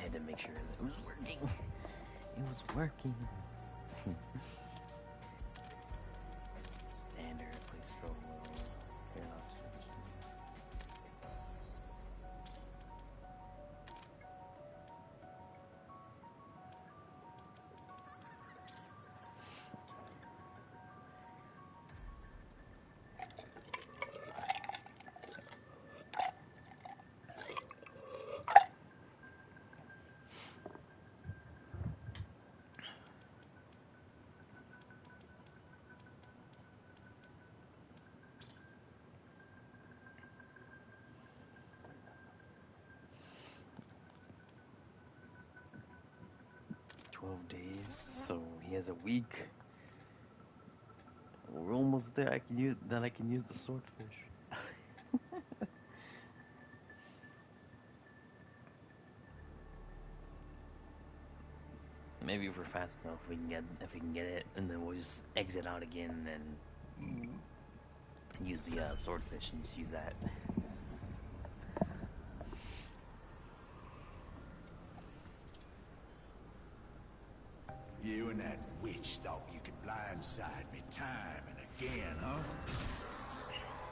had to make sure that it was working. It was working. Standard, play solo. Paradox. 12 days, so he has a week. We're almost there. I can use the swordfish. Maybe if we're fast enough, we can get it, and then we'll just exit out again and use the swordfish and just use that. You and that witch thought you could blindside me time and again, huh?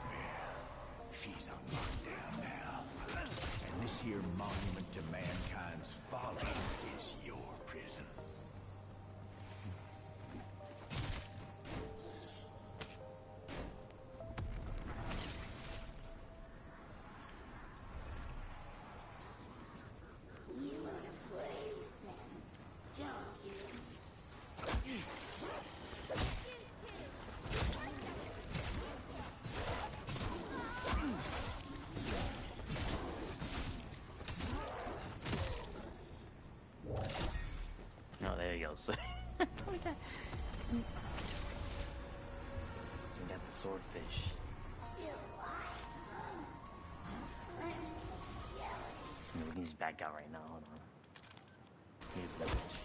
Well, she's on lockdown now. And this here monument to mankind's folly is your prison. So we got the swordfish. We can just back out right now. Hold on. Here's the witch.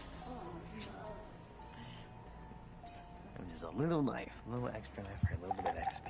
Just a little knife, a little extra knife for a little bit of XP.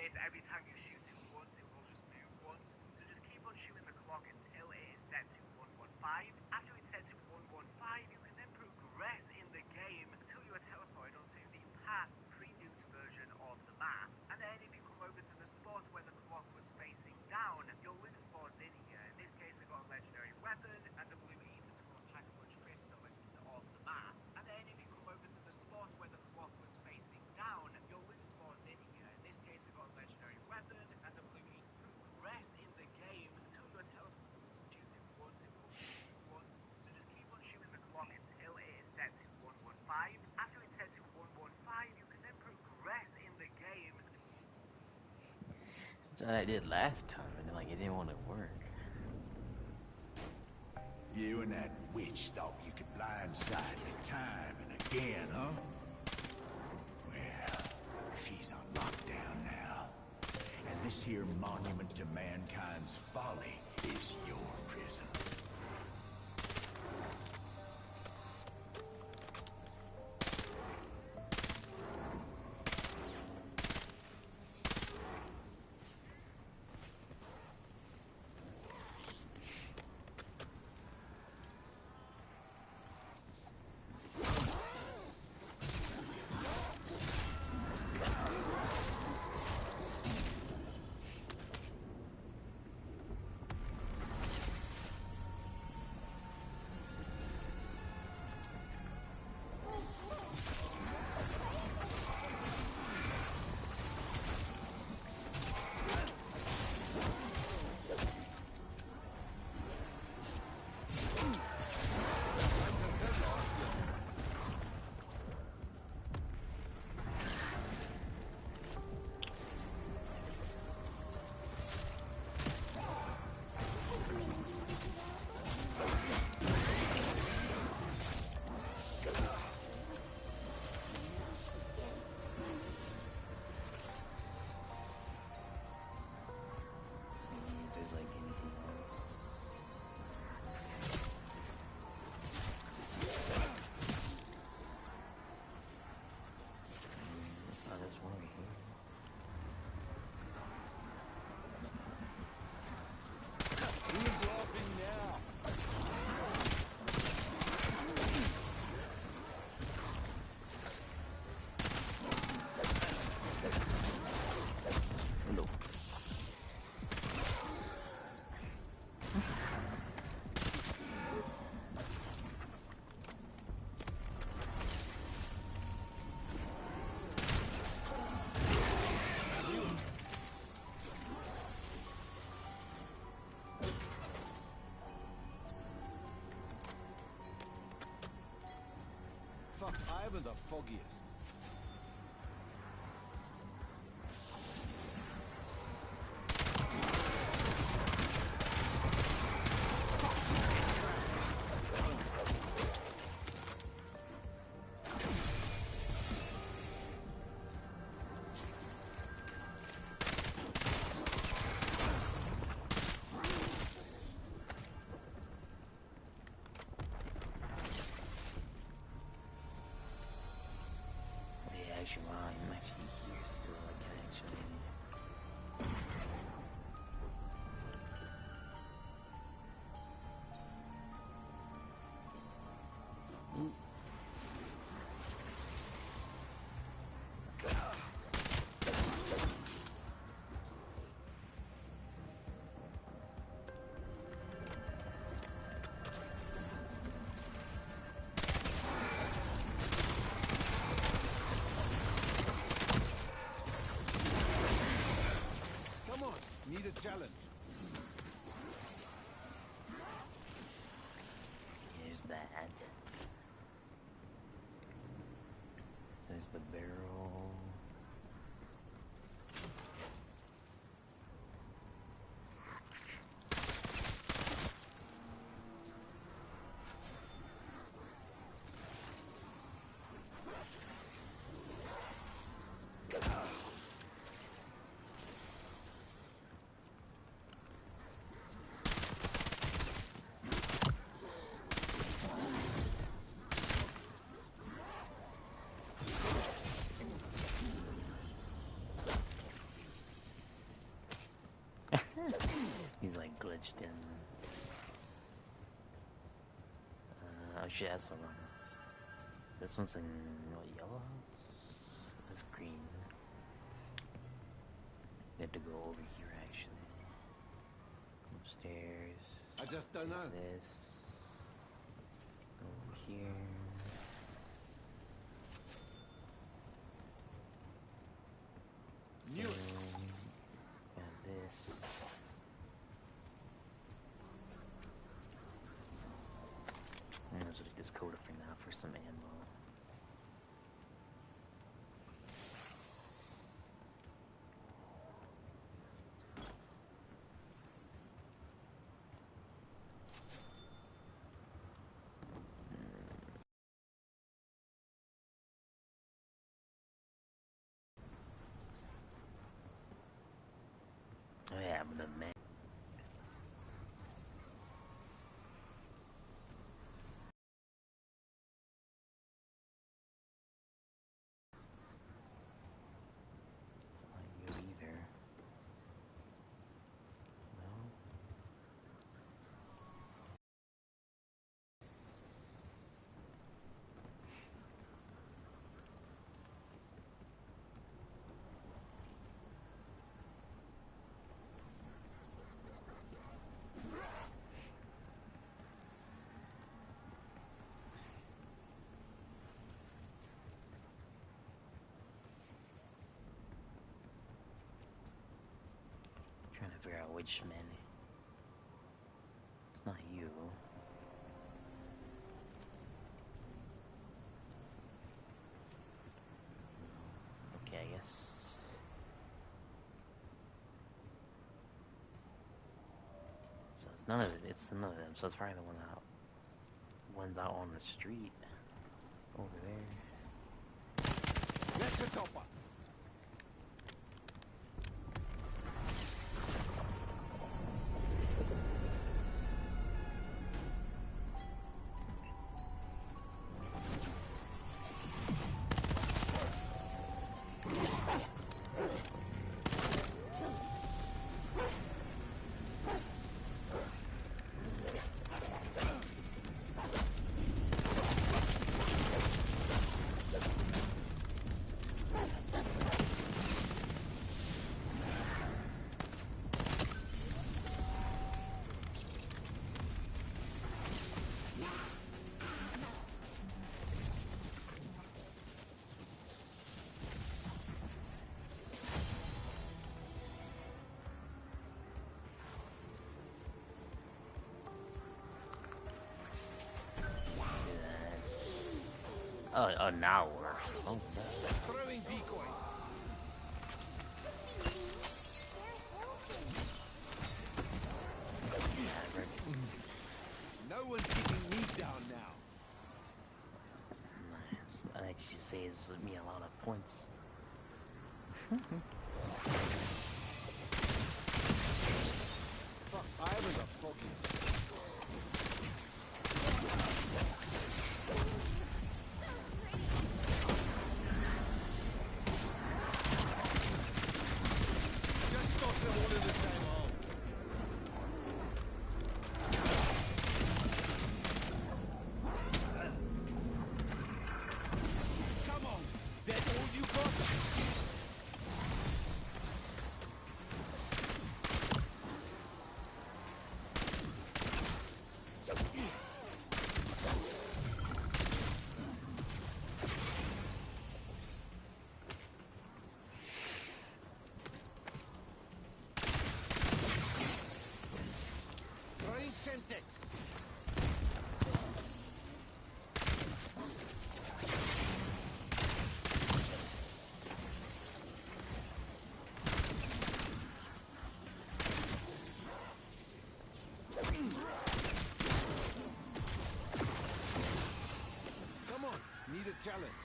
It's every time you shoot it once, it will just move once. So just keep on shooting the clock until it is set to 115. After it's set to 115, you can then progress in the game until you are teleported onto the past pre-nuked version of the map. And then if you come over to the spot where the clock was facing down, your loot spawns in here. In this case, I got a legendary weapon and a blue ether pack punch crystal at the end of the map. And then if you come over to the spot where the clock was facing down, your loot spawns in here. In this case, I got a legendary weapon and a blue ether. Progress in the game until you're teleported. Shooting once, it will shoot once. So just keep on shooting the clock until it is set to 115. After it's set to 115, you can then progress in the game. That's what I did last time, and like it didn't want to work. You and that witch thought you could blindside me time and again, huh? Well, she's on lockdown now. And this here monument to mankind's folly is your prison. Fuck, I haven't the foggiest. I'm actually here still, I can actually... Need a challenge. Here's that. There's the barrel. glitched in. Oh shit, that's the wrong house. This one's in what, yellow house? That's green. We have to go over here actually. Upstairs. I just don't know. This. Over here. Knew it. And this. And let's take this coda for now for some ammo. Oh yeah, I'm the man. It's not you either. No. Trying to figure out which man. It's not you. Okay, I guess. So it's none of it. It's none of them. So it's probably the ones out on the street over there. Let's the topper. Oh, now we're. Oh, Throwing decoy. No one's keeping me down now. nice. That actually saves me a lot of points. Fuck, I haven't the foggiest. Just toss them all in the same hole. Come on, that's all you got? Throwing Semtex. Come on, need a challenge.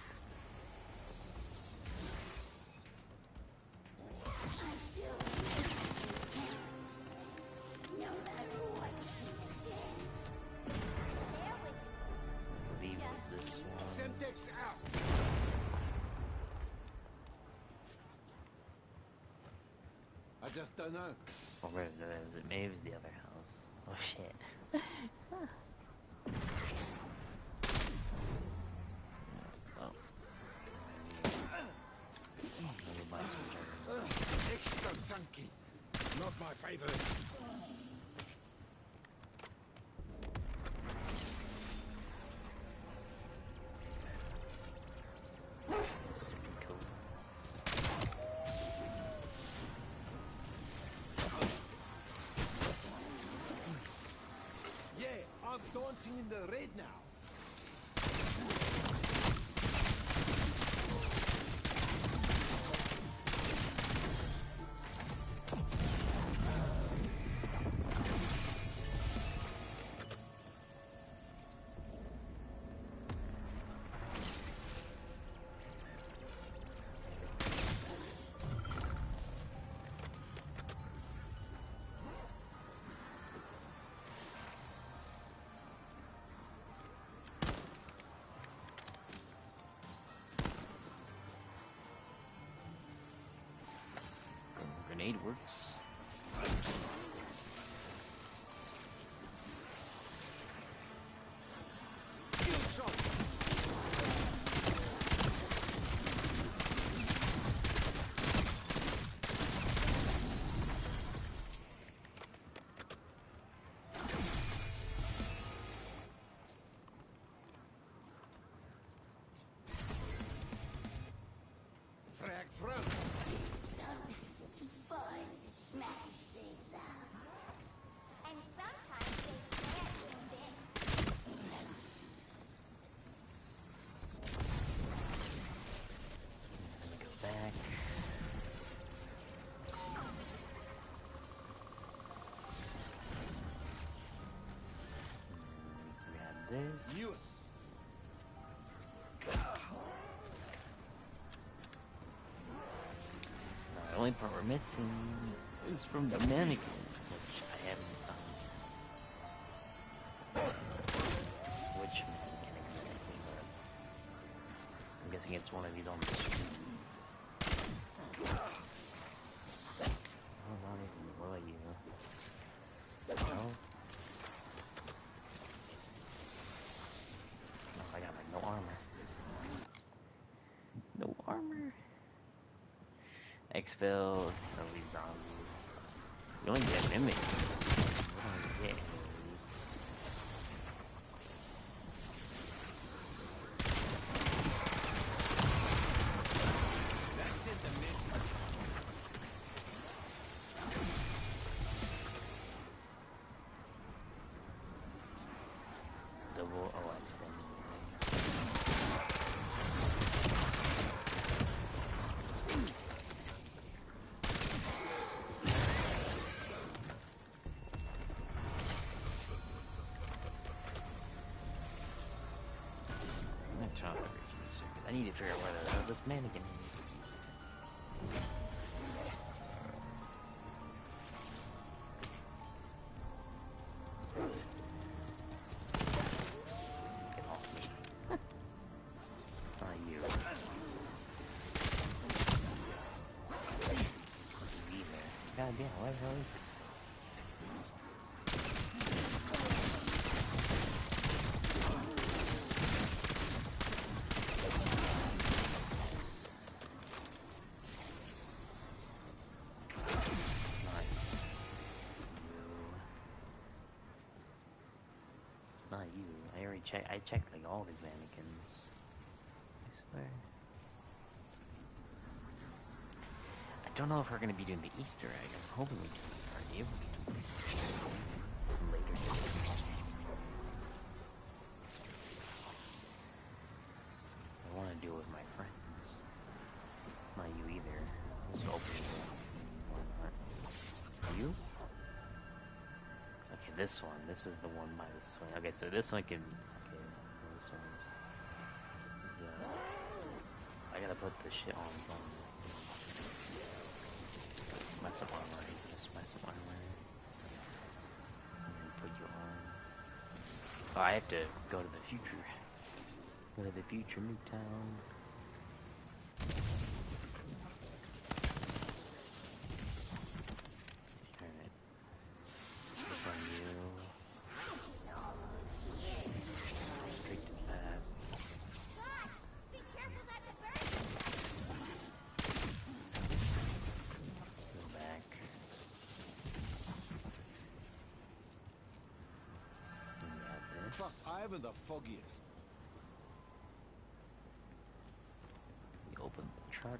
I believe it's this one. Semtex out. I just don't know. Or maybe it was the other house. Oh shit. Oh. Let me buy some jars. Extra chunky. Not my favorite. This would be cool. Yeah, I'm dancing in the red now. Grenade works. Kill shot. Frag throw. Sometimes it's fun to smash things up. And sometimes they can't win. Go back. Grab this. You. The only part we're missing is from the mannequin, which I haven't found. Which mannequin exactly, but I'm guessing it's one of these on the street. Oh, not even below you. No? Oh, I got like no armor. No armor. Exfil, these zombies. You only get mimics. You don't get elites. That sent a message. Double extended. I'm gonna try to because I need to figure out where the hell this mannequin is. Get off me. It's not you. Be there. God damn, where the hell is it? It's not you. I already checked. I checked like all these mannequins. I swear. I don't know if we're gonna be doing the Easter egg. I'm hoping we are able to later. I want to do it with my friends. It's not you either. Let's open it. Why not? You? Okay, this one. This is the one by the swing. Okay, so this one can. Okay, well, this one's. Yeah. I gotta put the shit on. Mess up armor. Just mess up armor. And then put you on. Oh, I have to go to the future. Go to the future Newtown. Alright. This on you. Fuck, I haven't the foggiest. We open the truck.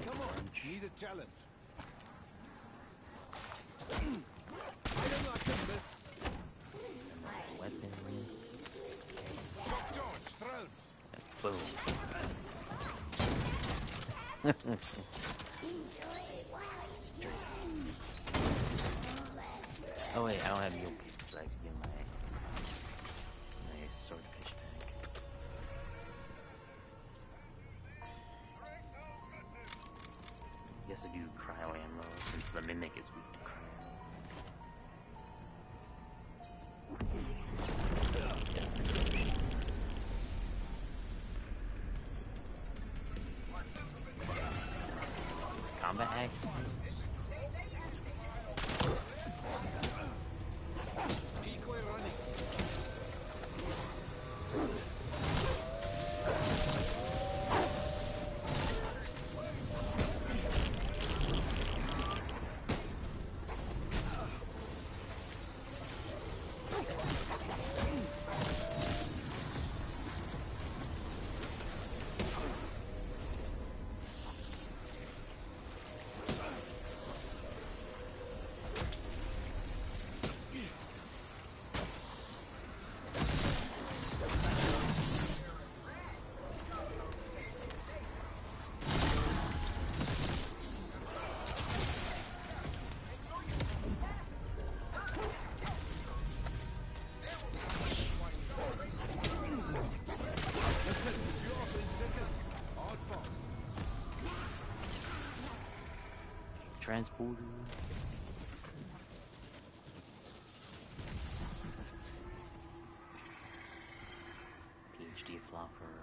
Come on, need a challenge. I don't like to miss. Send out the weapon. Shock charge, thrown. Boom. Oh wait, I don't have mule kits, so I can get my swordfish back. I guess I do cryo ammo since the mimic is weak to cryo. Combat axe. Decoy running. Transporter. PhD flopper.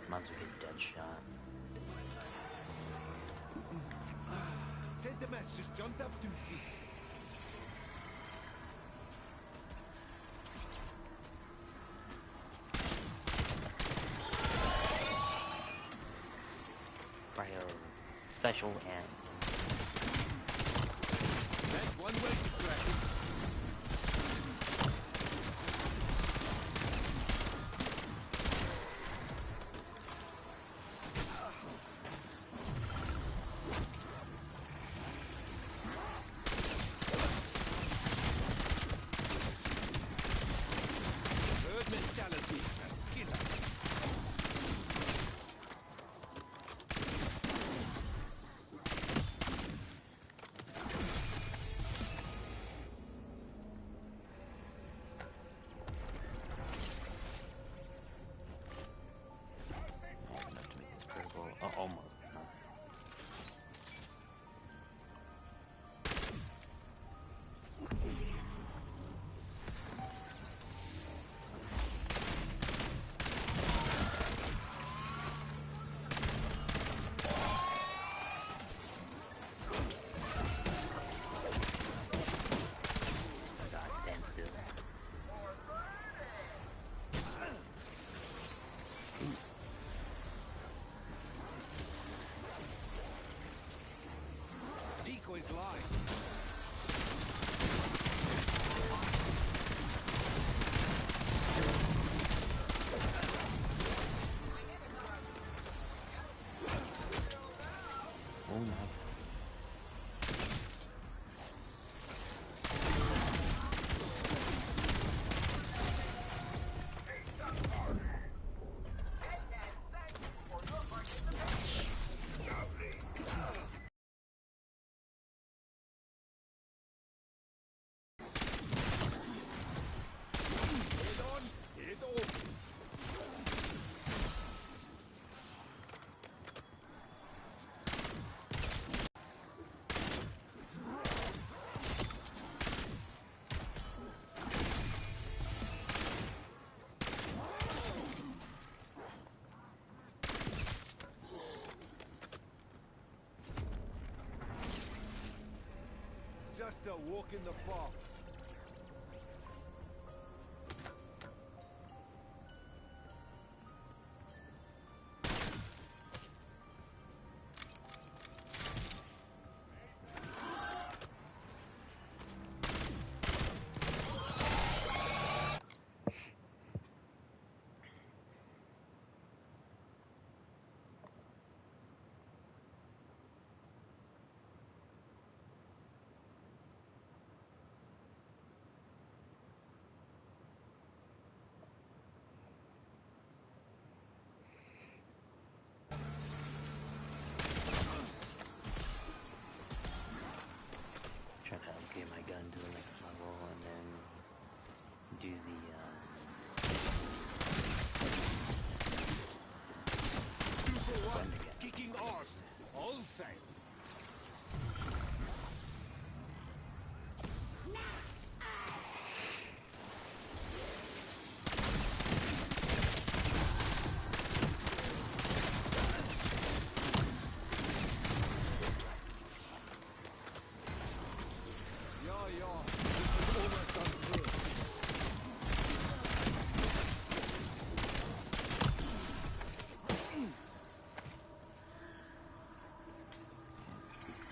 Might as well get dead shot. Said the mess just jumped up 2 feet. Cryo special and That's one way to crack it. Herd mentality. Killer. I have enough to make this critical. Oh, almost. Huh? God, stand still. Decoy's lying. Oh my. Head on, head off. Just a walk in the park.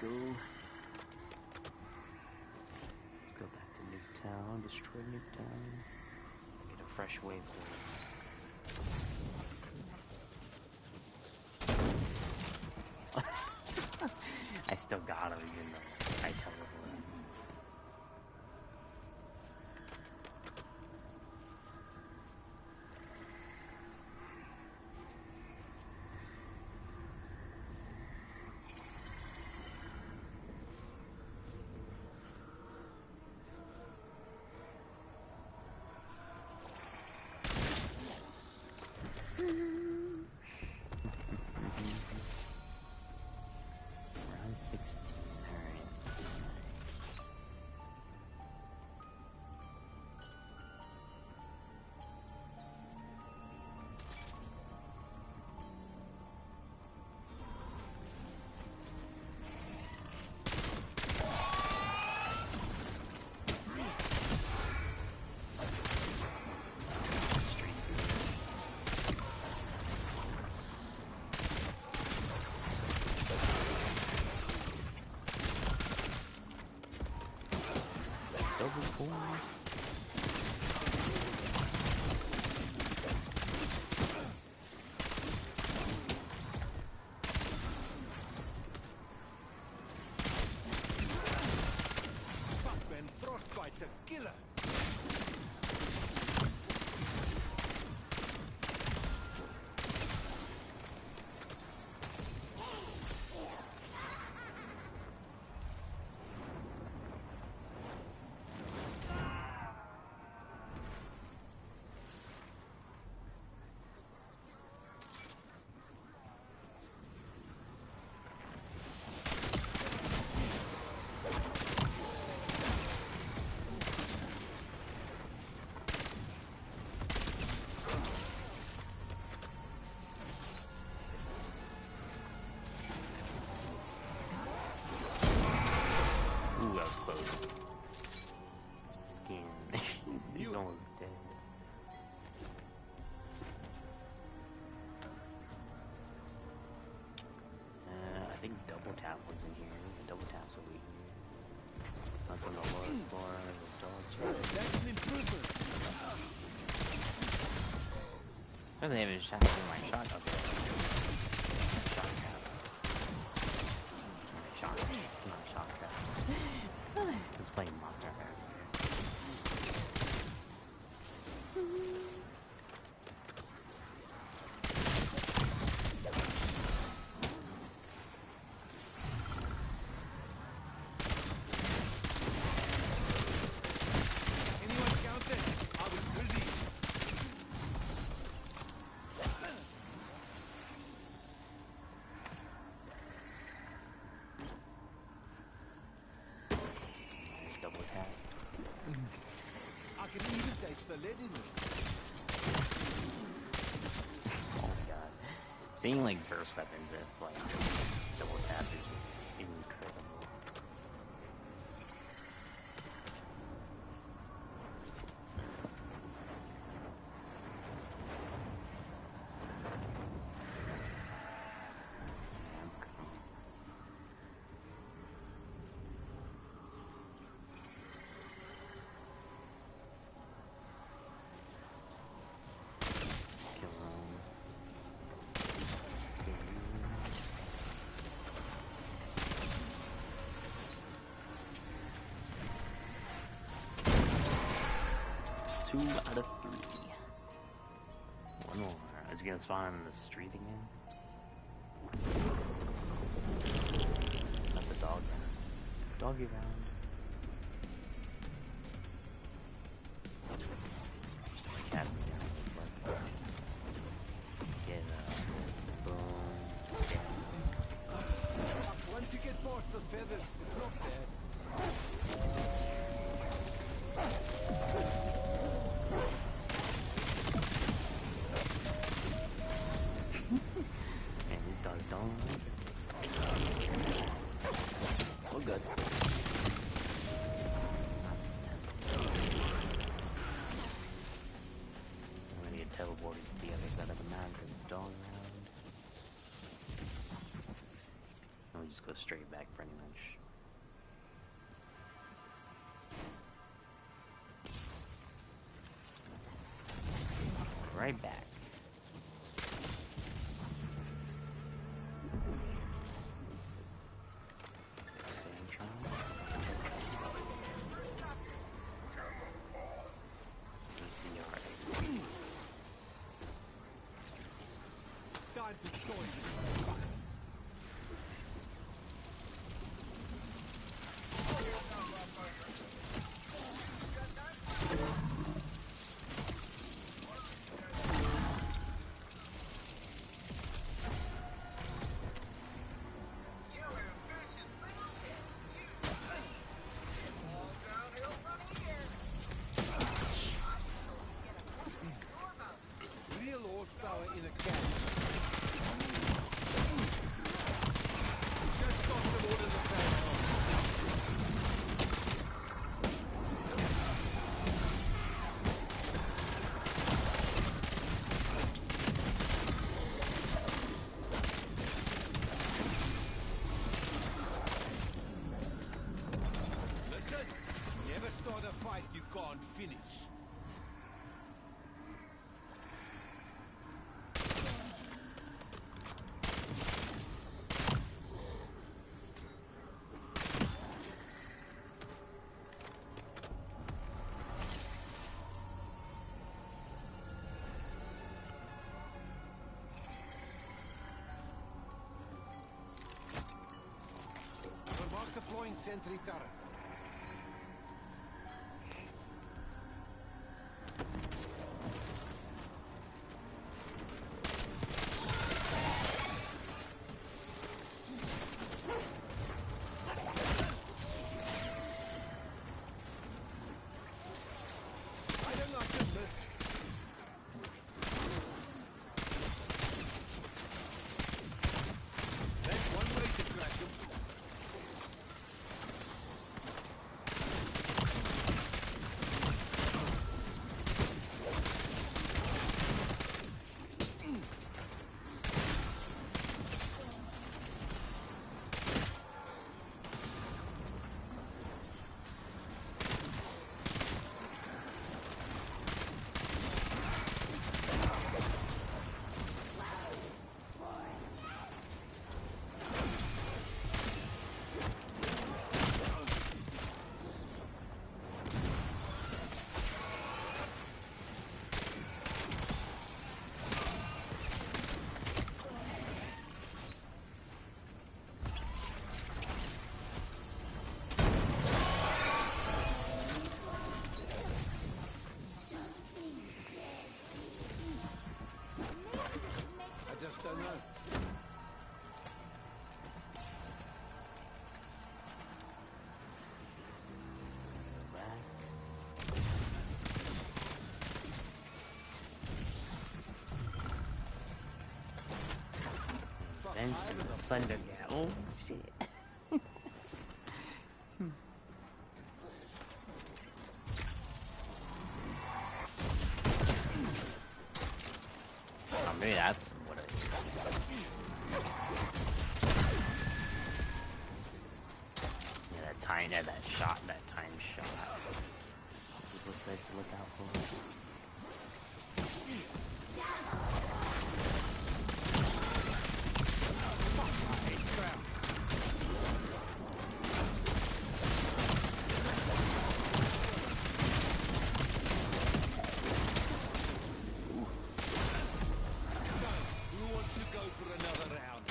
go. Let's go back to Nuketown, destroy Nuketown, get a fresh waypoint. I still got him even though I teleported. Round 16, alright. Double points. Fuck, man, frostbite's a killer. Ooh, that was close. Again, he's almost dead. I think double tap was in here. The double tap's over here. That's on the lower floor. There's a dog chasing. That's an improvement. Doesn't even shot through my shot up there. Shot trap. Shot trap. Not shot trap. Just playing monster here. Anyone counted? I was busy. Double tap. I can even taste the lead in this. Oh my god. Seeing like burst weapons at like double tap is just incredible. That's cool. Kill him. Kill you. 2 out of 3. One more. Is he gonna spawn in the street again? That's a dog round. Doggy round. Cat me down. Get boom. Stab. Once you get past the feathers, it's not bad. Man, these dogs don't like it. We're good. just go straight back pretty much. Right back. Time to join these fuckers. Real horsepower in a can. Just got some orders of Listen, never start a fight you can't finish. Mark deploying sentry turret. I don't like this. That's one way to crack them. I just don't know. Revenge from the Thunder. Oh shit. Oh, maybe that's what it is. Yeah, that time, that shot, that time shot. People said to look out for. Who wants to go for another round?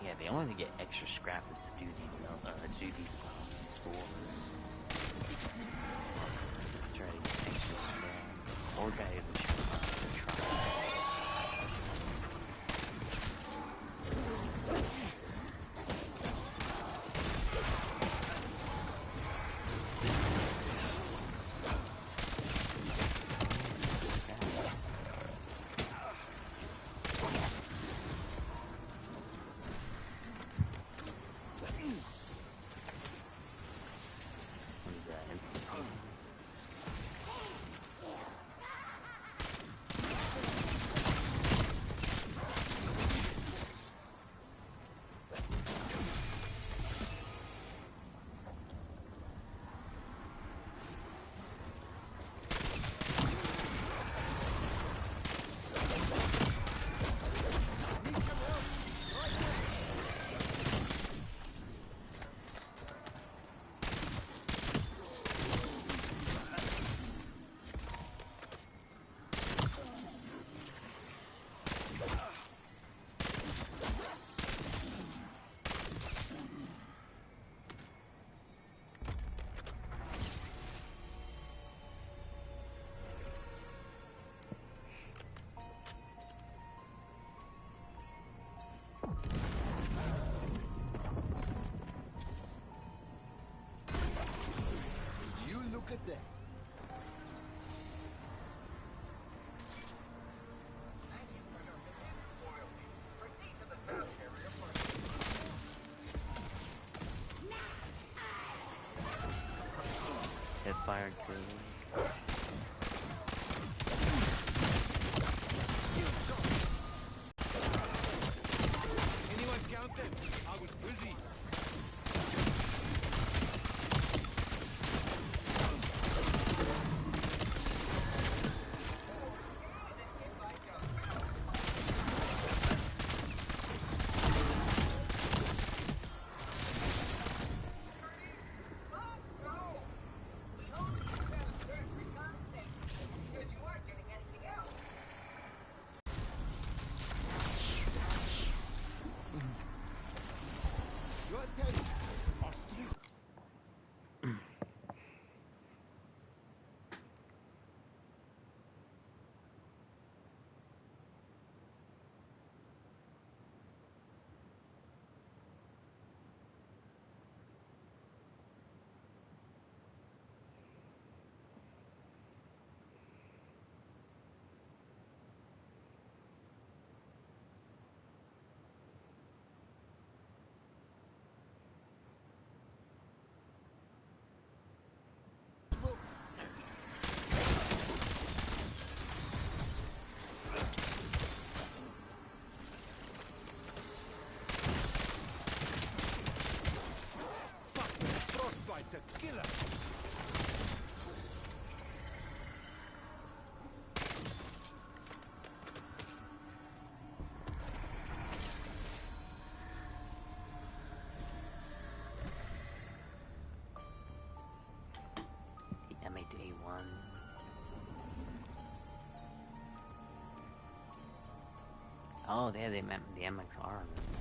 Yeah, the only way to get extra scrap is to do these spores. Try to get extra scrap. Or guy even try. day. Hit fire kill. Anyone count them? I was busy. Your turn. Australia. Fuck, frostbite's a killer. The M8A1. Oh, they had the MXR on this map.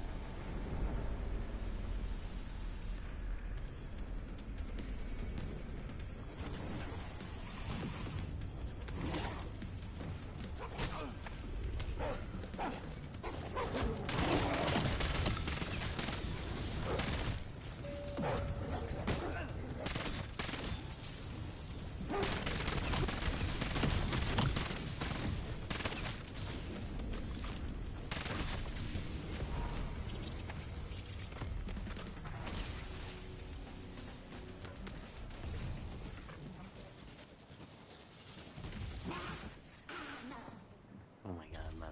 Oh my god, I'm like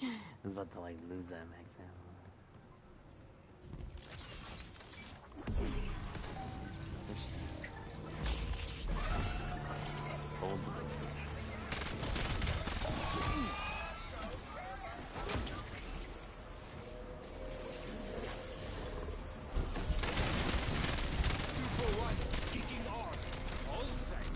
I was about to like lose that max ammo. Hold Kicking arm. All set.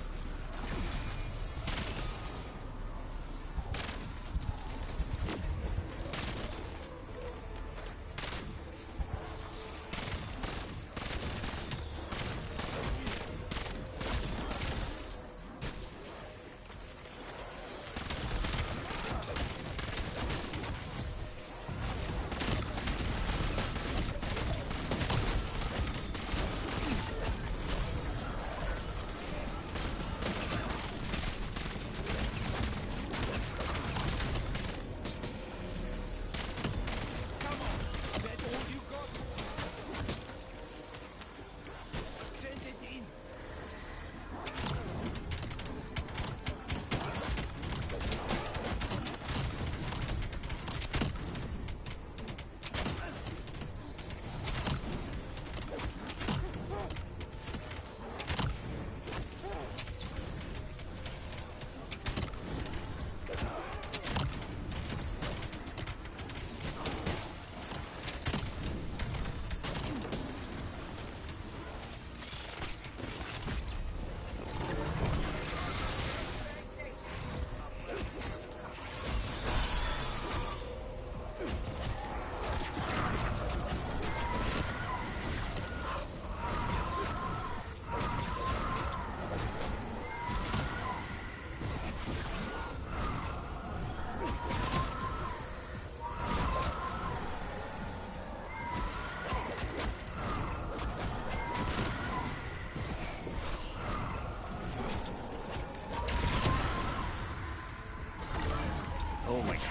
my god.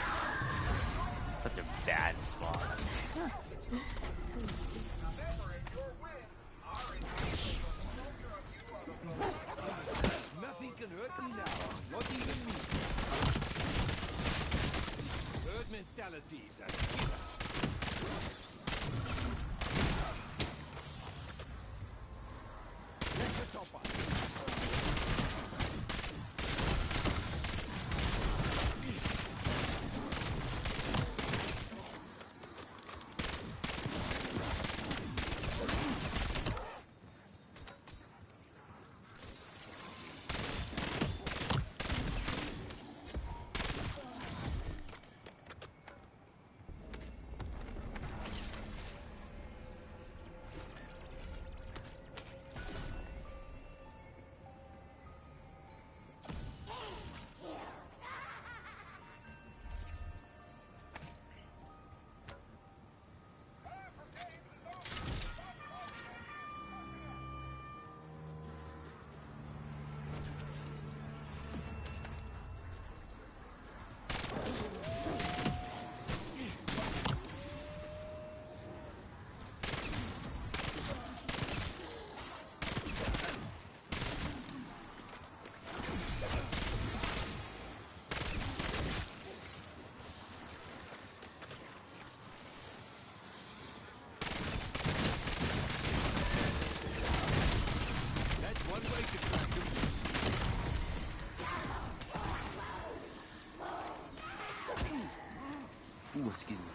Such a bad spot. Nothing can hurt me now. Not even me. Herd mentality is a killer. Let's the top up. Ooh, excuse me.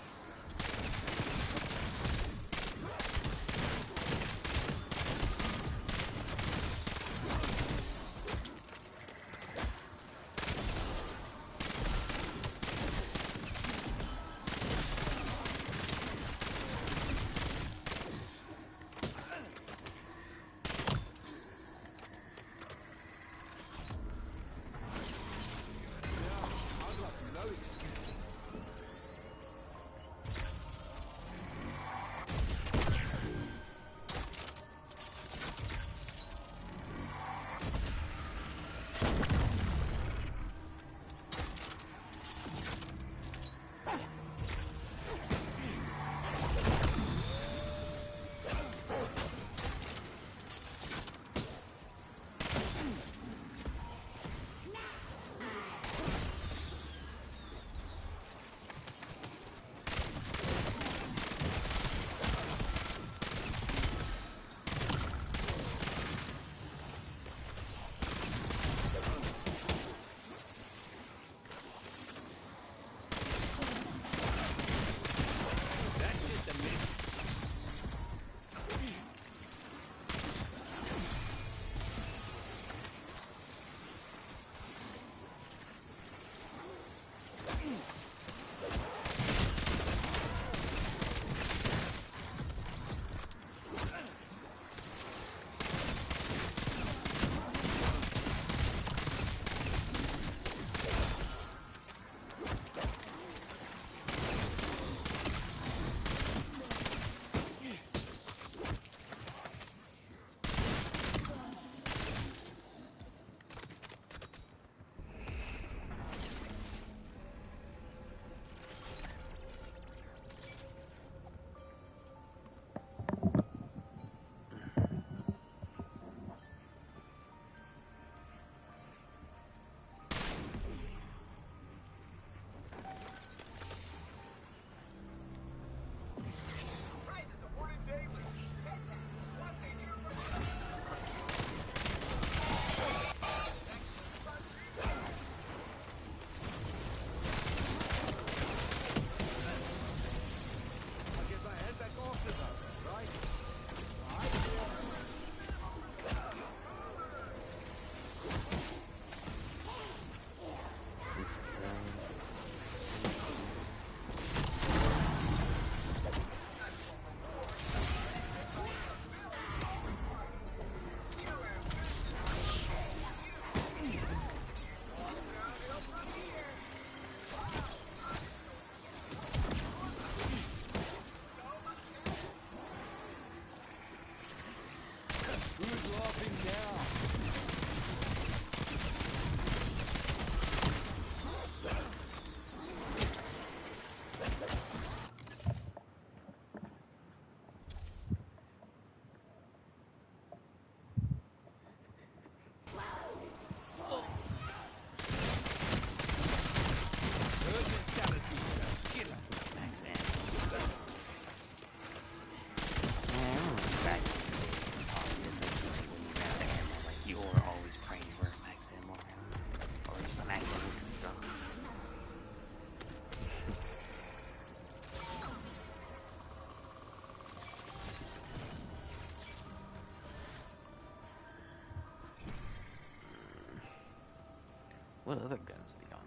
What other guns we got?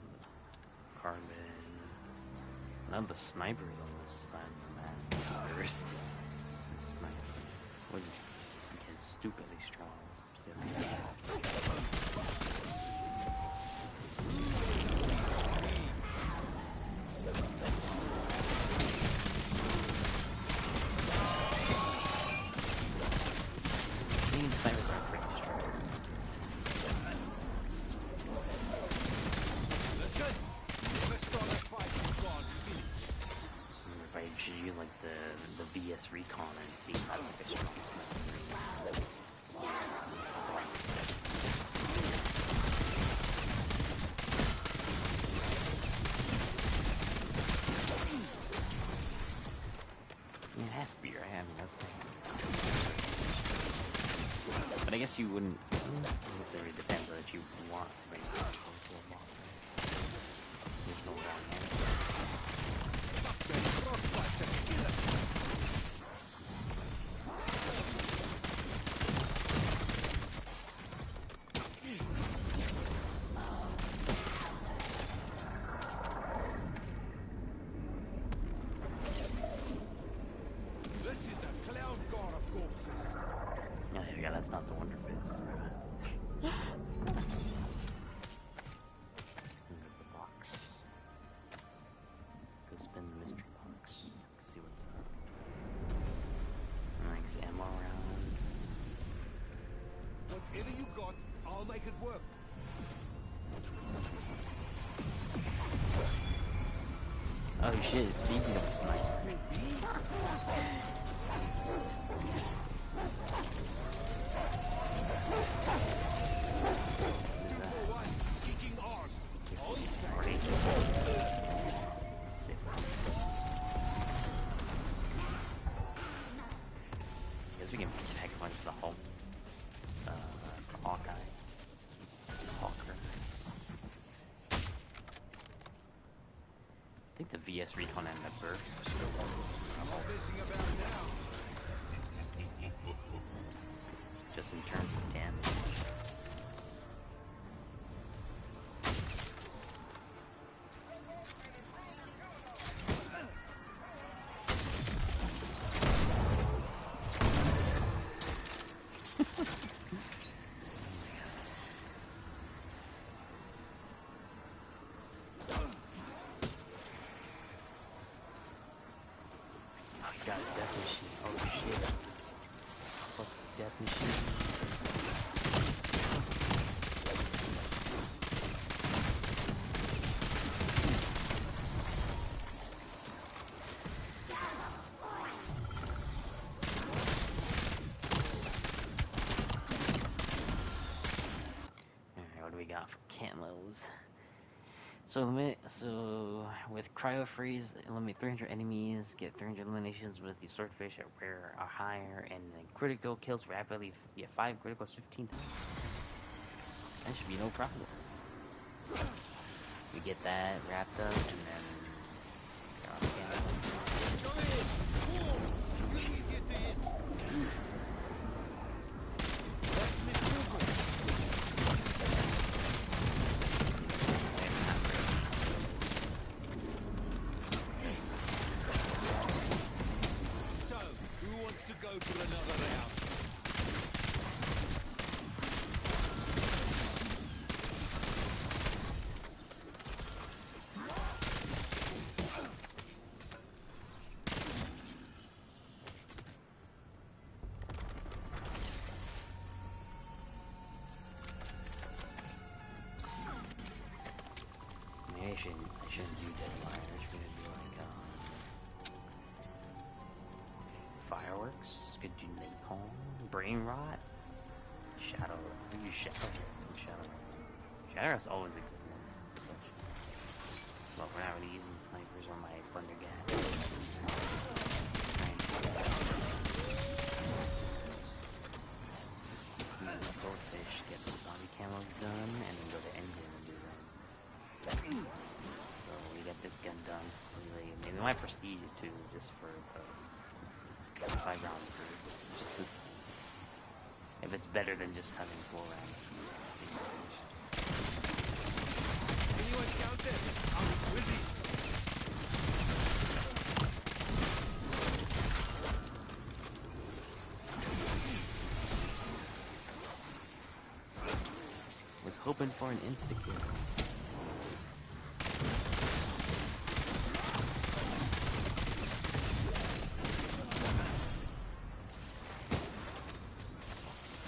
Carbon. None of the snipers on this side of the map. First, the sniper, which is stupidly strong. Still. Snipers are pretty strong. If I should use like the VS Recon and see if that's like a strong sniper. Yeah, it has to be right. I mean, that's the but I guess you wouldn't. I guess it really depends on that you want to bring something to a boss. There's no wrong answer. This is a cloud god of corpses. Oh, there we go. That's not the Wonder Fist. The box. Go spin the mystery box. See what's up. Nice ammo around. Whatever you got, I'll make it work. Oh shit, speaking of sniper. Kicking arse. Guess we can pack a bunch of the Hulk. Hawkeye. Hawker. I think the VS Recon and the Burst are still on. I'm all messing about now. Just in terms of damage. Got a death machine. Oh shit. Fuck death machine. Alright, what do we got for camos? So with cryo freeze, eliminate 300 enemies, get 300 eliminations with the swordfish at rare or higher, and then critical kills rapidly. Get 5 criticals 15 times. That should be no problem. We get that wrapped up, and then To go for another round. maybe I shouldn't do deadline. I should do like fireworks. Could do napalm, brain rot, shadow. We use shadow. Shadow's always a good one. But we're not really using snipers on my Thundergat. Use the swordfish, get the zombie camos done, and then go to engine and do them. So we got this gun done. Maybe my prestige too, just for the 5 round cruise. Just this. If it's better than just having 4 rounds. hoping for an insta kill.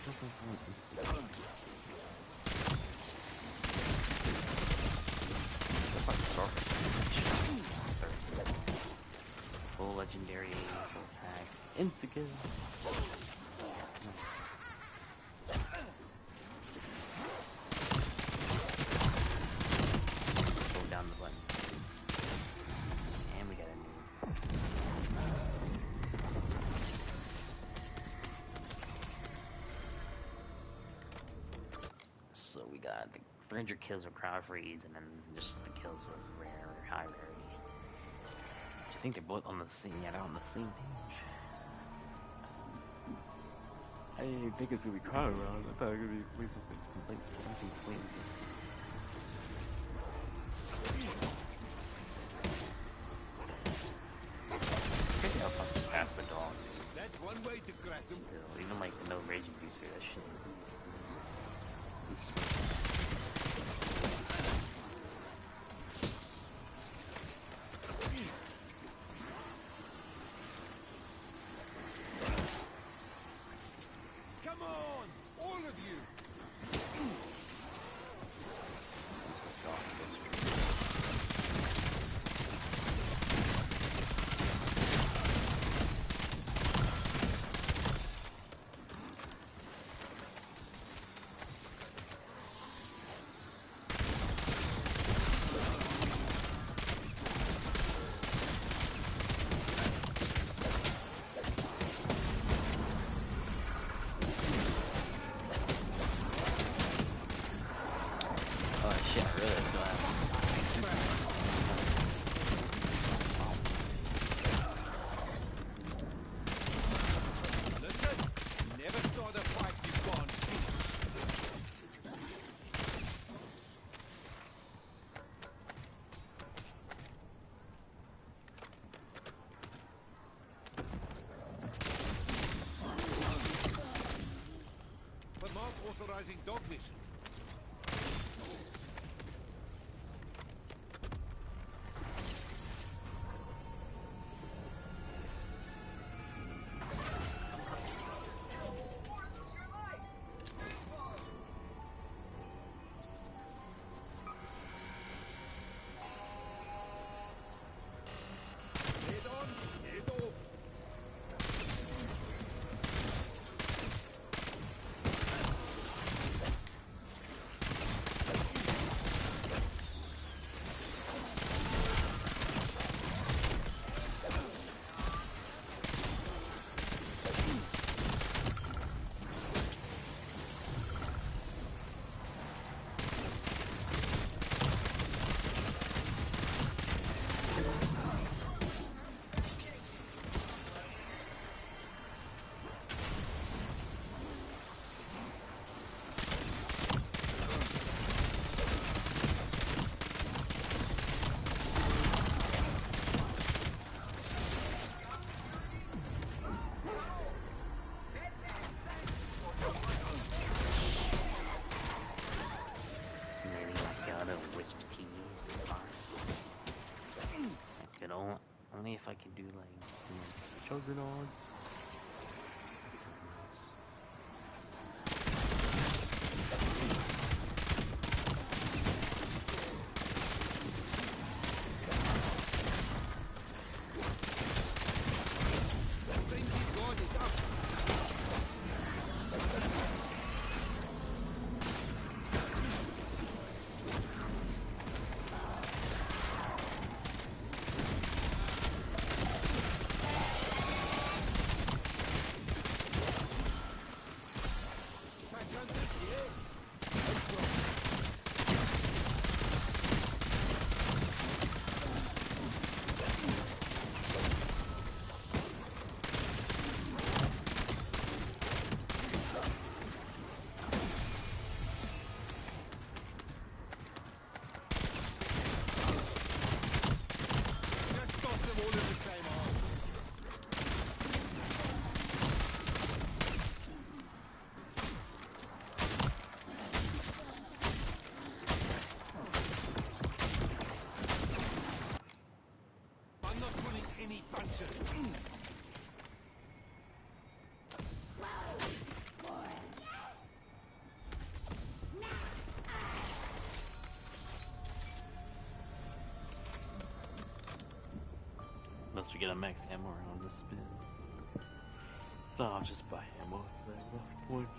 Hoping for an insta kill. Full legendary, full pack, insta kill. Hold down the button. And we got a new. So we got the 300 kills of crowd freeze, and then just the kills of rare or high rarity. Which I think they're both on the same. Yeah, they're on the same page. I didn't even think it's gonna be crowd around. I thought it was gonna be something completely different. Maybe I'll fucking pass the dog. That's one way to crack them. Still, even like no rage booster, that shit is sick. Come on, all of you. Oh shit, I really don't have. Listen, never start a fight you can't finish. But not authorizing dog mission. Head on, head off. Maybe like got a wisp TV. I could only if I could do like Juggernaut. Frenzy God is up. leeches. Unless we get a max ammo around this spin. No, I'll just buy ammo if I have enough points.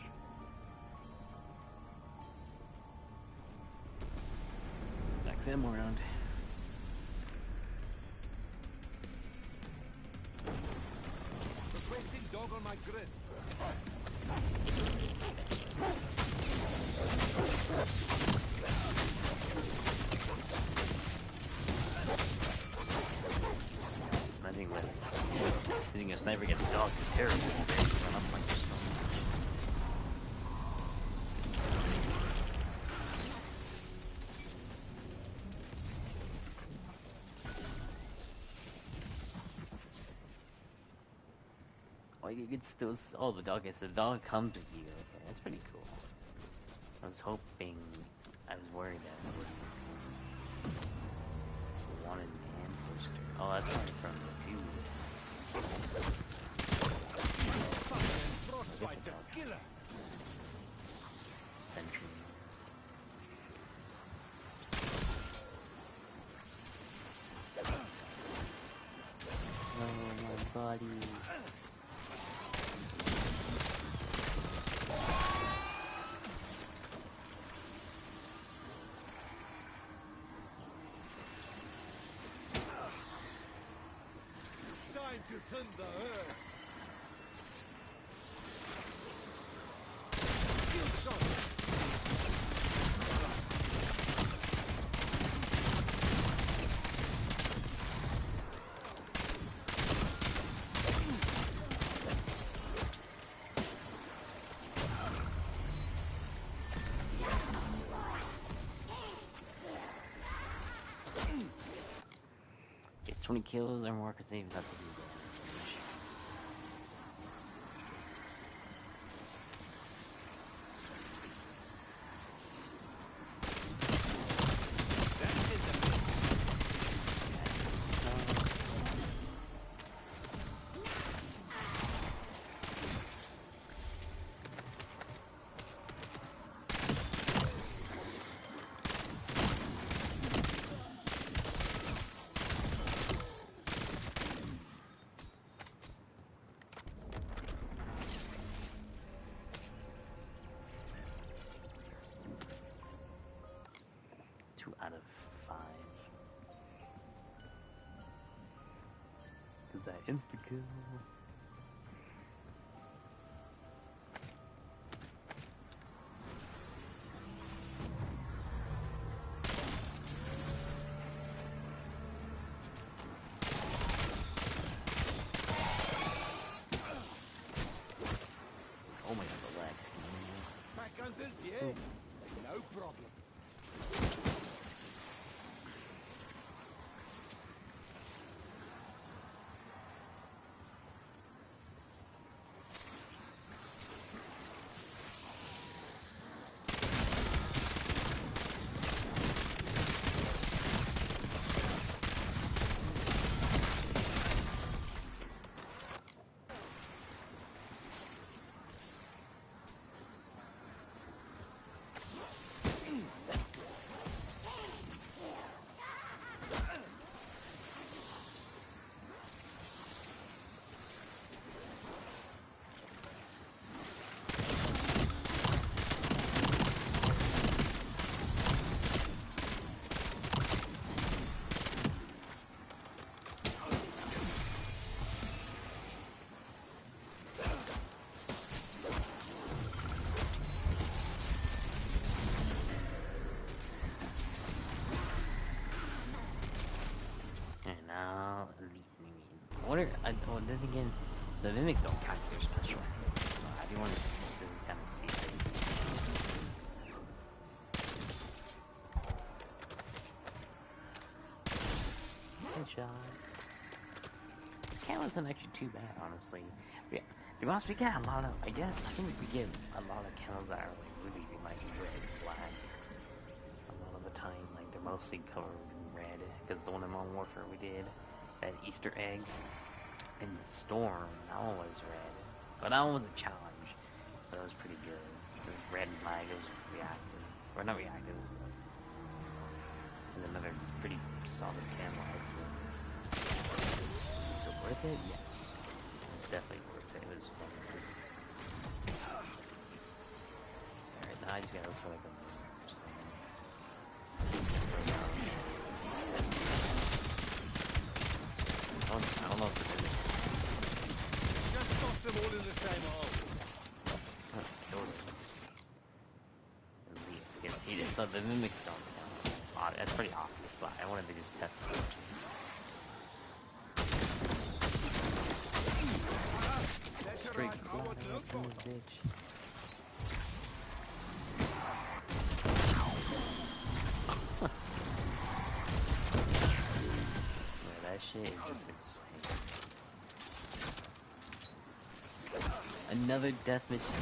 Max ammo round. Requesting dog on my grid. Sniping with using a sniper against dogs is terrible. They run up like so much. Oh, you can still. Oh, the dog. It's the dog comes with you. Okay, that's pretty cool. I was hoping. I was worried that it would. Wanted man poster. Oh, that's probably from the feud. Frostbite's a killer. Sentry. Oh, my body. Time to thin the earth. Shield shot. Get 20 kills or more because they've got to do damage. Out of 5. Is that insta kill? Oh my god, the lag screen. Back hunters, yeah? No problem. Oh, then again, the mimics don't count as their special. I do want to kind of see that. Headshot. This cam isn't actually too bad, honestly. We get a lot of. I think we get a lot of cams that are like really like red and black. A lot of the time, like they're mostly covered in red. Because the one in Modern Warfare we did that Easter egg. in the storm. That one was red. But that one was a challenge. But it was pretty good. It was red and black. It was reactive. Or not reactive. It was another pretty solid camo. Was it worth it? Yes. It was definitely worth it. It was fun. Alright, now I just gotta look for like a moon or something. I don't know if the mimics. Just toss them all in the same hole. So the mimics don't count. That's pretty awesome, but I wanted to just test this. Straight flat in this bitch. Yeah, that shit is just insane. Another death mission.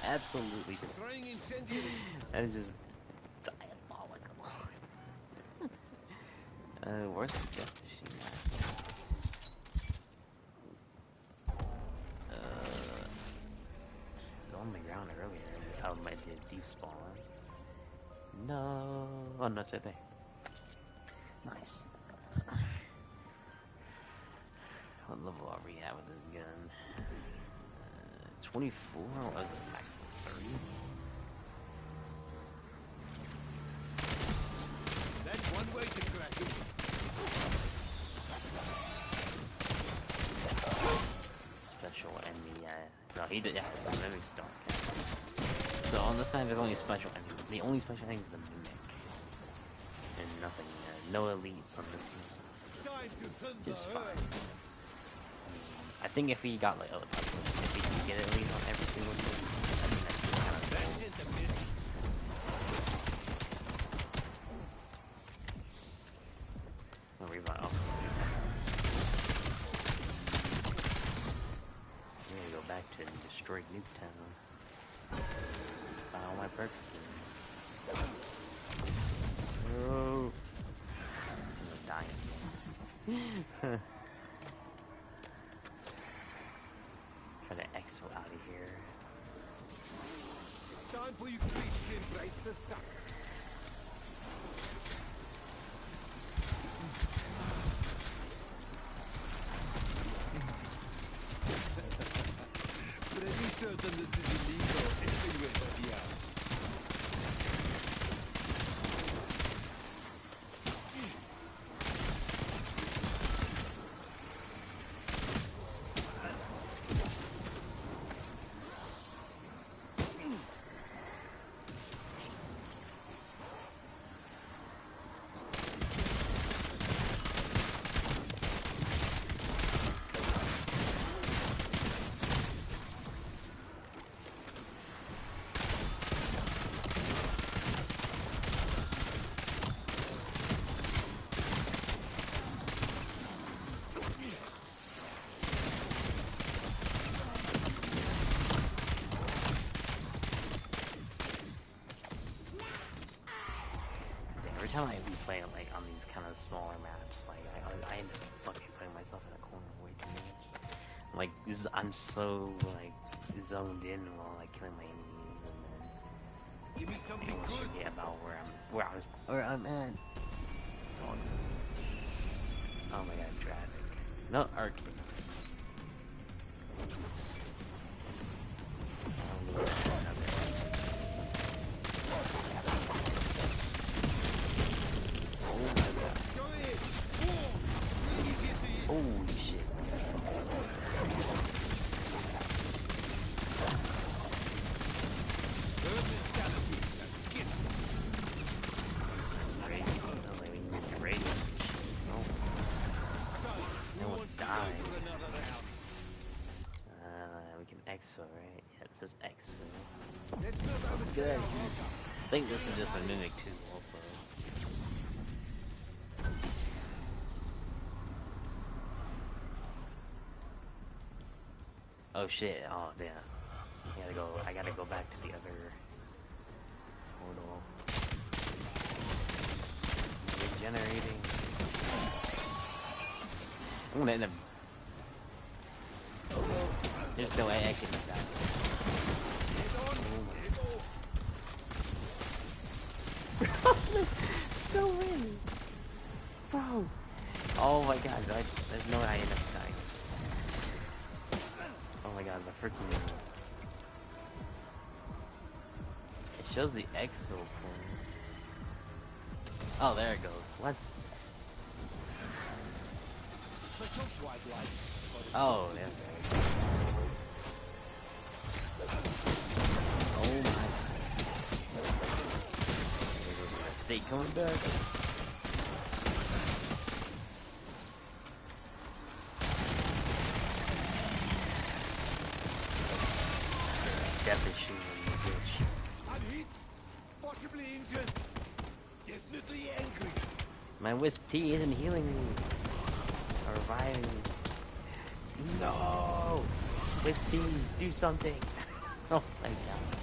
Absolutely just. That is just diabolical. Where's the death machine at? It was on the ground earlier. Oh, my did despawn. No. Oh, no, it's right there. Nice. What level are we at with this gun? 24, or was it max 30? That's one way to crack it. Special enemy, yeah. No, he did, yeah, so mimics don't count. So on this map, there's only special enemy. The only special enemy is the mimic. And nothing, no elites on this map. Just fine. I think if he got like, if he can get at least on every single thing, I think that's kind of cool. I'll revive. Oh. I'm gonna go back to destroy Nuketown. Buy all my perks again. Oh. I'm dying. Try to exfil out of here. Time for you to embrace the sun. Pretty certain this is illegal everywhere but here. Every time I play like on these kind of smaller maps, like I end up fucking putting myself in a corner way too much. Like I'm so like zoned in while like killing my enemies, and then Give me I something almost good. forget about where I'm at. Oh my god, traffic. No, arcade. Holy shit. fine. We can exfil, right? Yeah, it says exfil. Let's not Let's overstay get out our of here. welcome. I think this is just a mimic too, also. Oh shit! Oh damn! I gotta go back to the other portal. Regenerating. I'm gonna end up. Oh no! There's no way I can do that. Still win, bro. Oh my god! There's no way I end up dying. Oh my god! The freaking. It shows the exfil point. Oh, there it goes. What? Oh, there it goes. Oh my god. There's a mistake coming back. Definitely shooting the bitch. I'm hit. Possibly injured. Definitely angry. My Wisp Tea isn't healing me. Or reviving me. No! Wisp Tea, do something! Oh my god.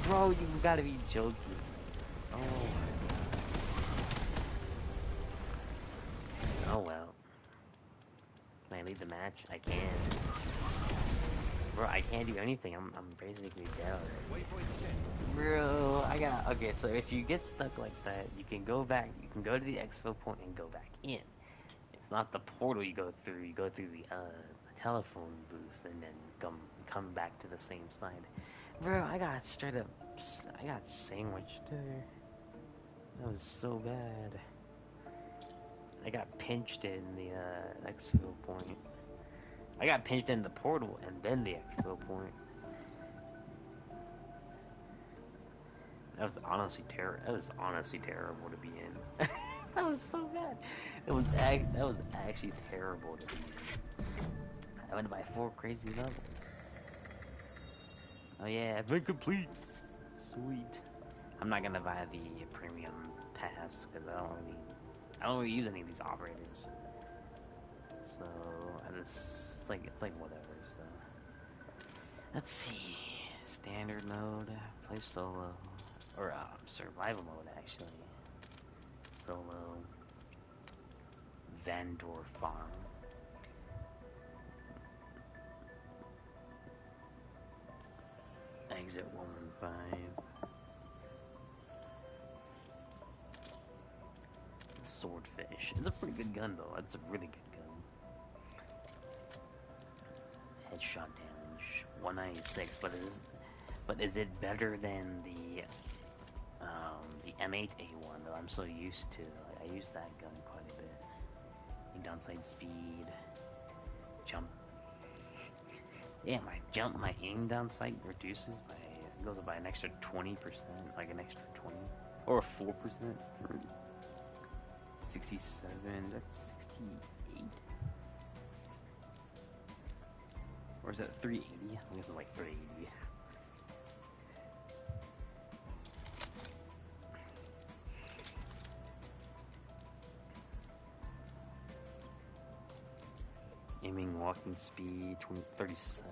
Bro, you gotta be joking. Oh my god. Oh well. Can I lead the match? I can. Bro, I can't do anything. I'm basically dead already. Bro, okay, so if you get stuck like that, you can go back, you can go to the exfil point and go back in. It's not the portal you go through the telephone booth and then come back to the same side. Bro, I got sandwiched there. That was so bad. I got pinched in the exfil point. I got pinched in the portal and then the exfil point. That was honestly terrible to be in. That was so bad. That was actually terrible to be in. I went to buy 4 crazy levels. Oh yeah, I've been complete. Sweet. I'm not gonna buy the premium pass because I don't really use any of these operators. So it's like whatever. So let's see. Standard mode, play solo, or survival mode actually. Solo. Vandor Farm. Exit 115. Swordfish. It's a pretty good gun though. It's a really good gun. Headshot damage 196, but is it better than the M8A1 that I'm so used to? Like, I use that gun quite a bit. Downside speed, jump. Yeah, my aim down sight reduces goes up by an extra 20%, like an extra 20 or 4%. 67, that's 68. Or is that 380? I think it's like 380. Aiming, walking speed, 37.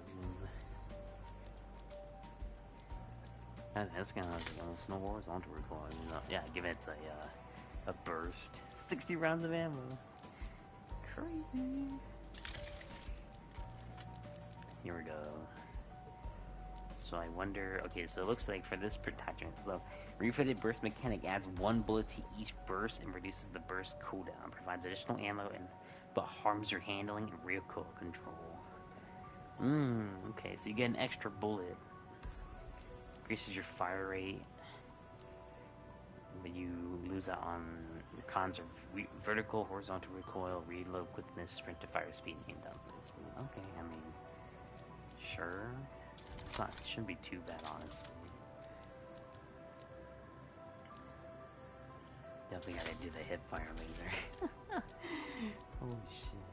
That's kind of like no horizontal recoil. Yeah, give it a burst. 60 rounds of ammo. Crazy. Here we go. So I wonder. Okay, so it looks like for this attachment, so refitted burst mechanic adds 1 bullet to each burst and reduces the burst cooldown. Provides additional ammo but harms your handling and recoil control. Okay, so you get an extra bullet. Increases your fire rate, but you lose out on cons of vertical, horizontal recoil, reload quickness, sprint to fire speed, and downside speed. Okay, I mean, sure. It shouldn't be too bad, honestly. Definitely gotta do the hip fire laser. Holy shit.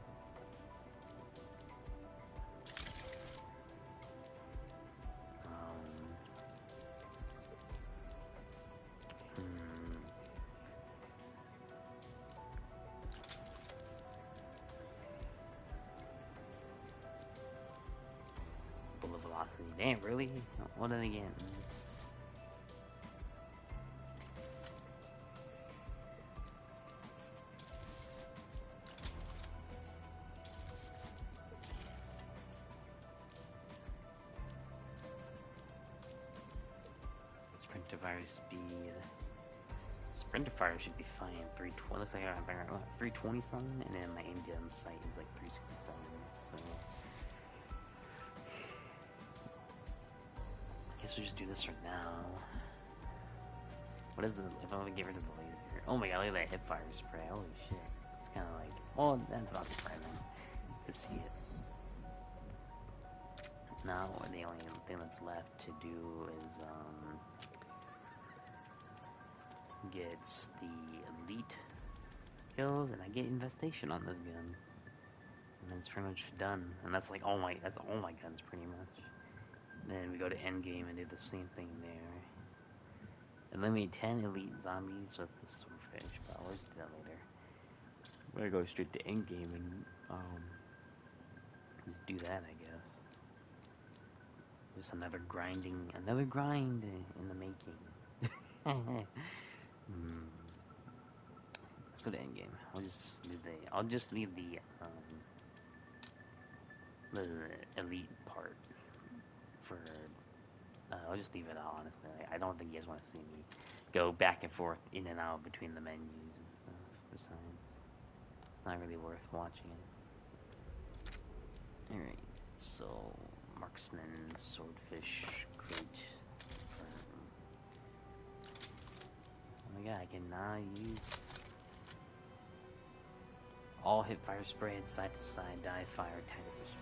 the velocity. Damn, really? What did I get? Sprint to fire speed. Sprint to fire should be fine. 320. Looks like I have 320 something, and then my aim down sight is like 367. So I guess we just do this for now. What is it? If I want to get rid of the laser. Oh my god, look at that hip fire spray. Holy shit. It's kind of like. Well, that's not surprising to see it. Now the only thing that's left to do is gets the elite kills, and I get infestation on this gun, and then it's pretty much done. And that's like all my guns pretty much. Then we go to endgame and do the same thing there. Eliminate 10 elite zombies with the swordfish, but I'll just do that later. We're gonna go straight to endgame and just do that, I guess. Just another grind in the making. Let's go to endgame. I'll just leave the elite part for. I'll just leave it out, honestly. I don't think you guys want to see me go back and forth in and out between the menus and stuff. Besides, it's not really worth watching it. Alright, so marksman, swordfish, crate. Oh my god, I can now use all hip fire spread, side to side, die fire, tactical spread.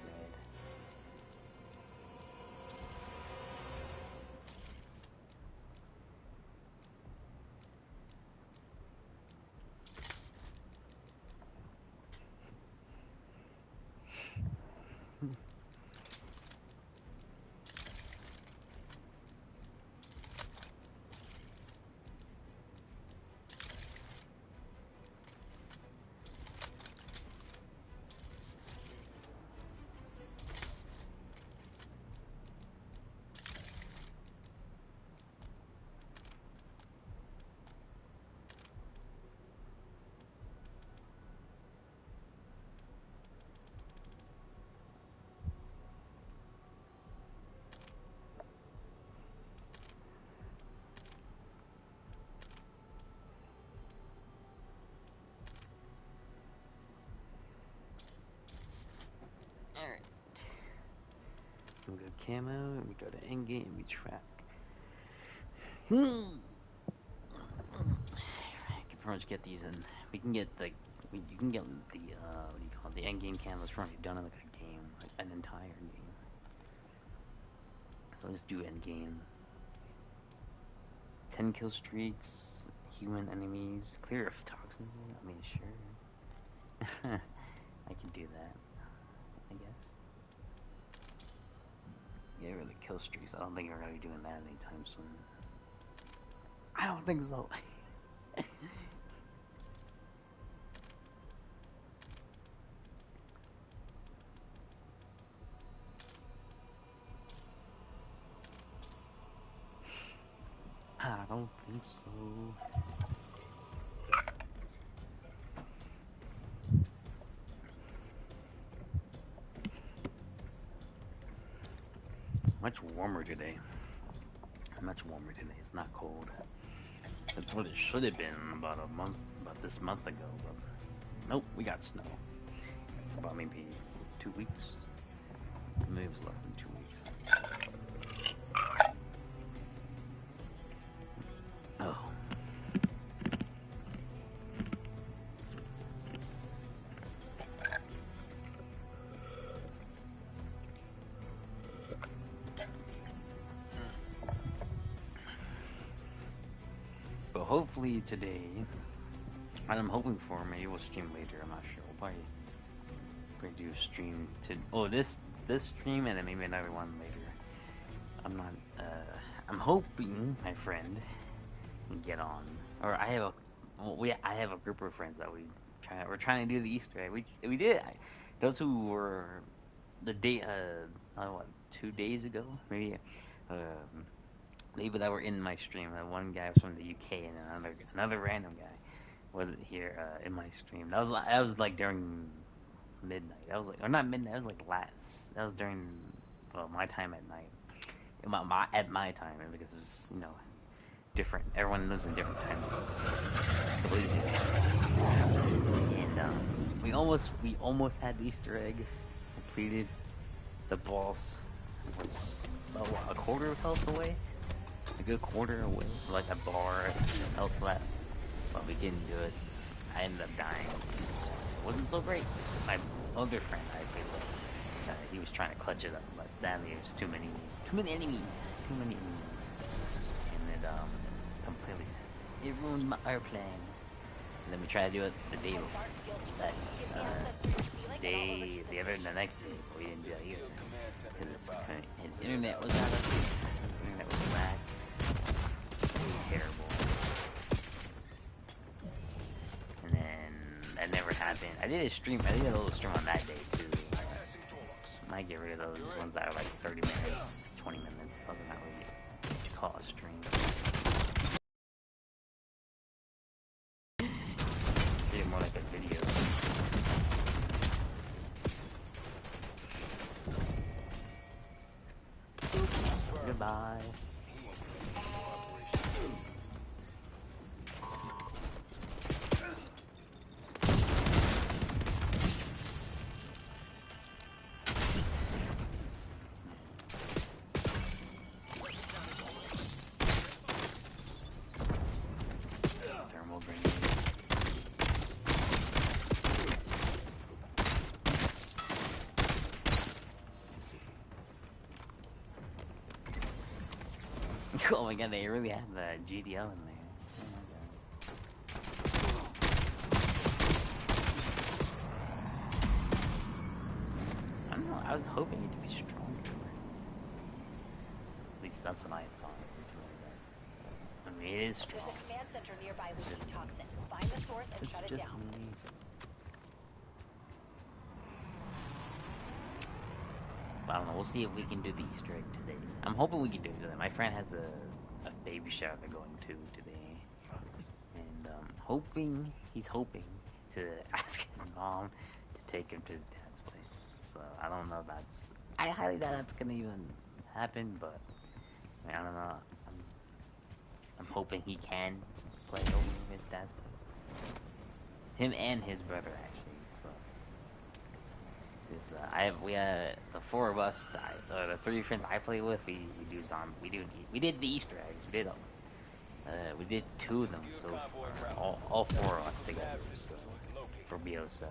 Alright. We go camo, we go to endgame, we track. I can pretty much get these in. We can get the, you can get the, what do you call it, the endgame camos from you've done in like a game, like an entire game. So I'll just do endgame. 10 kill streaks, human enemies, clear of toxins. I mean, sure. I can do that, I guess. Yeah, really kill streaks. I don't think we're gonna be doing that anytime soon. I don't think so. I don't think so. Much warmer today. Much warmer today. It's not cold. That's what it should have been about this month ago. But nope, we got snow. For about maybe 2 weeks. Maybe it was less than 2 weeks. Oh. But hopefully today, and I'm hoping for, maybe we'll stream later, I'm not sure. We'll probably do a stream to, this stream and then maybe another one later. I'm not, I'm hoping my friend can get on, or I have a group of friends that we're trying to do the Easter egg. We did, those who were, the day, what, 2 days ago, maybe. Maybe that were in my stream. That one guy was from the UK, and another random guy wasn't here in my stream. That was like during midnight. That was like, or not midnight. That was like last. That was during my time at night. At my time, because it was different. Everyone lives in different time zones. It's completely different. And we almost had the Easter egg completed. The boss was about a quarter of health away. A good quarter away, so like a bar health left, but we didn't do it. I ended up dying. It wasn't so great. My other friend I played with, he was trying to clutch it up, but sadly there's too many enemies, and it completely ruined our plan. And then we tried to do it the day before, the next day, but we didn't do that either because his internet was out of it. Internet was bad. It was terrible. And then that never happened. I did a little stream on that day too. Might get rid of those ones that are like 30 minutes, 20 minutes. Those are not really what you call a stream. It's more like a video. Goodbye. Thermal grenade. Oh my god, they really have the GDL in there. Oh my god. I don't know, I was hoping it to be stronger. At least that's what I thought. I mean, it is strong. There's a command center nearby with the toxin. Find the source and shut it down. Me. I don't know, we'll see if we can do the Easter egg today. I'm hoping we can do it today. My friend has a baby shower they're going to today. And he's hoping to ask his mom to take him to his dad's place. So I don't know if I highly doubt that's gonna even happen, but I don't know. I'm hoping he can play over his dad's place. Him and his brother actually. We the four of us, the three friends I play with, we did the Easter eggs. We did 2 of them so far. All 4 of us together. So for BO7.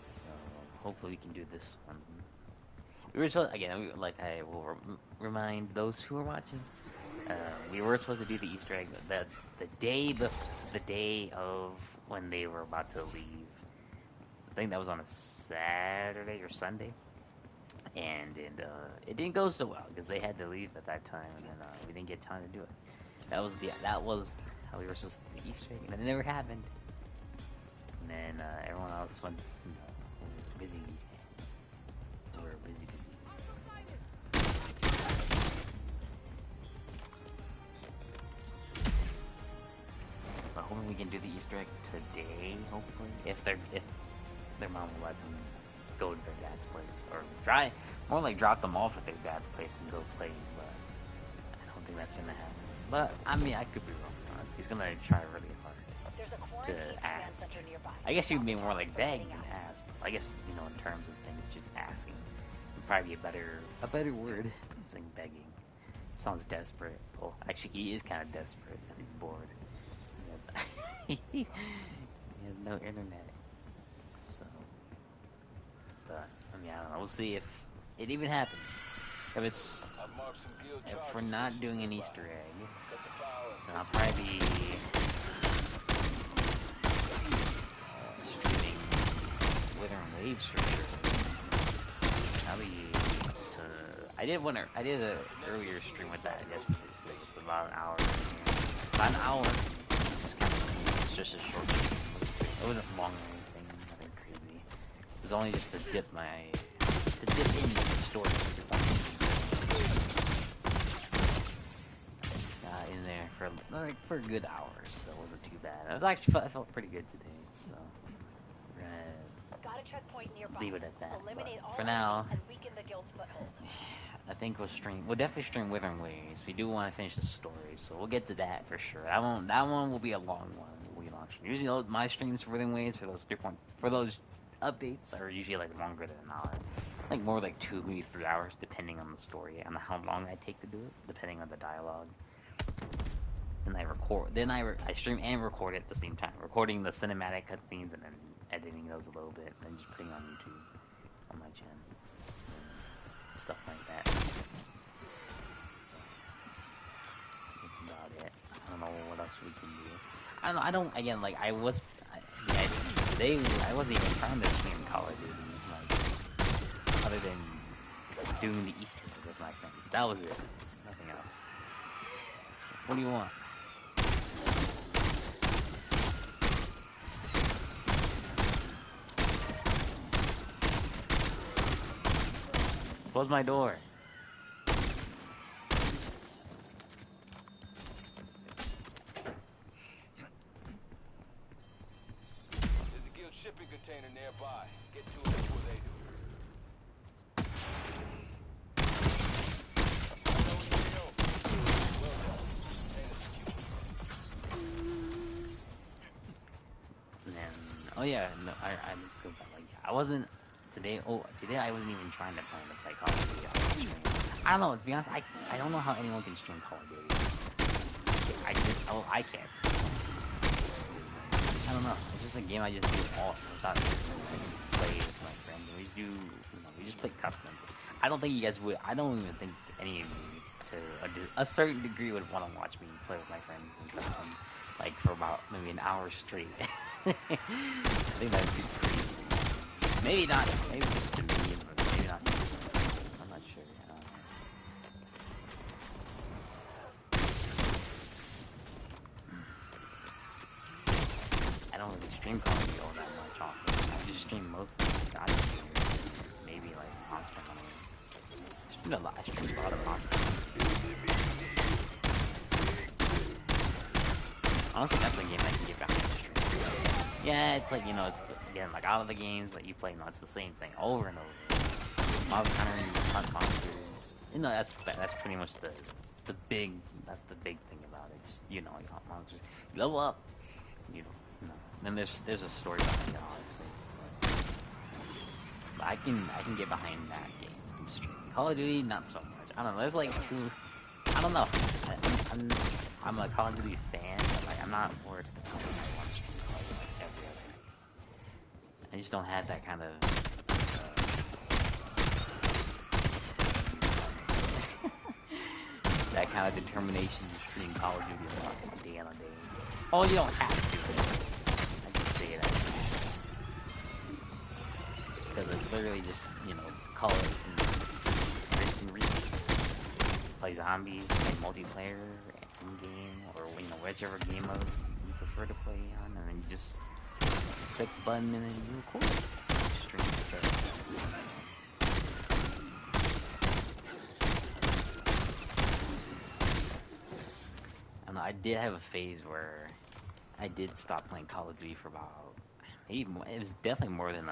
So hopefully we can do this one. We were supposed, again, I will remind those who are watching. We were supposed to do the Easter egg the day of when they were about to leave. I think that was on a Saturday or Sunday, and it didn't go so well because they had to leave at that time, and then we didn't get time to do it. That was how we were supposed to do the Easter egg, and it never happened. And then everyone else went busy. We were busy. But hoping we can do the Easter egg today. Hopefully, if their mom will let them go to their dad's place, or drop them off at their dad's place and go play, but I don't think that's gonna happen. But I mean, I could be wrong. He's gonna try really hard to ask. I guess you'd be more like beg than ask. I guess in terms of things, just asking would probably be a better word than saying begging. Sounds desperate. Well, actually, he is kind of desperate because he's bored. He has no internet. So, but I mean, I don't know. We'll see if it even happens. If we're not doing an Easter egg, then I'll probably be streaming Withering Waves for sure. I did an earlier stream with that yesterday, so it was about an hour. It's just a short stream. It wasn't long or anything, nothing crazy. It was only just to dip my to dip into the story. In there for a good hour, so it wasn't too bad. I felt pretty good today, so we're gonna Got a checkpoint nearby. leave it at that. Eliminate all For now, enemies and weaken the guild's foothold. I think we'll definitely stream Withering Ways. We do want to finish the story, so we'll get to that for sure. That one will be a long one. Will be a long stream. Usually my streams for Withering Ways for those updates are usually like longer than an hour. Like more like 2, maybe 3 hours, depending on the story and how long I take to do it, depending on the dialogue. Then I record. Then I stream and record it at the same time, recording the cinematic cutscenes and then editing those a little bit, and just putting on YouTube on my channel, stuff like that. That's about it. I don't know what else we can do. I don't know. I don't. Again, like today I wasn't even trying to stream Call of Duty, like other than doing the Easter egg with my friends. That was it. Nothing else. What do you want? Close my door. There's a guild shipping container nearby. Get to it before they do. And then, oh yeah, no, I just go back. Like, I wasn't today. Oh, today I wasn't even trying to play Call of Duty. I don't know. To be honest, I don't know how anyone can stream Call of Duty. I can't. I don't know. It's just a game I just do all without play with my friends. We just we just play customs. I don't think you guys would. I don't even think any of you, to a certain degree, would want to watch me play with my friends and customs, like for about maybe an hour straight. I think that'd be crazy. Maybe not. Maybe just to me, but maybe not to you. I'm not sure. I don't really stream Call of Duty all that much often. I just stream mostly God Tier, maybe like Monster Hunter. I stream a lot of Monster Hunter. Honestly, that's the game I can get behind the stream. Yeah, it's like, it's again like all of the games that you play, it's the same thing over and over. Monster Hunter and hunt monsters. That's pretty much the big thing about it. Just, you hunt monsters, you level up, then there's a story behind it, honestly. So. But I can get behind that game. Call of Duty, not so much. I don't know. There's like two. I don't know. I'm a Call of Duty fan, but like I'm not worried about I want to stream Call of Duty every other day. I just don't have that kind of. That kind of determination to stream Call of Duty day on a day. Oh, you don't have to. I just say it because it's literally just call it and rinse and repeat. Play zombies, play multiplayer, in-game, or whichever game mode you prefer to play on, and then you just click the button and then you record it. Stream it. I did have a phase where I did stop playing Call of Duty for about it was definitely more than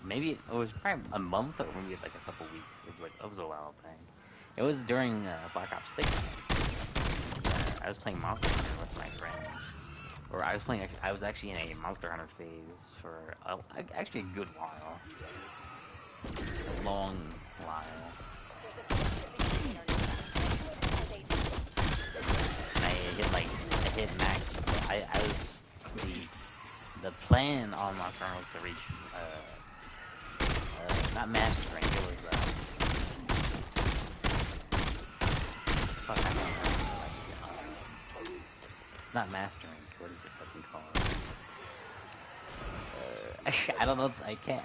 maybe it was probably a month or maybe like a couple weeks. It was a while back. It was during Black Ops 6. I was playing Monster Hunter with my friends, or I was actually in a Monster Hunter phase for actually a good while, a long while. I hit max. I was the plan on Monster Hunter was to reach not master rank. It was fuck, I don't know. It's not master rank. What is it fucking called? I don't know. I can't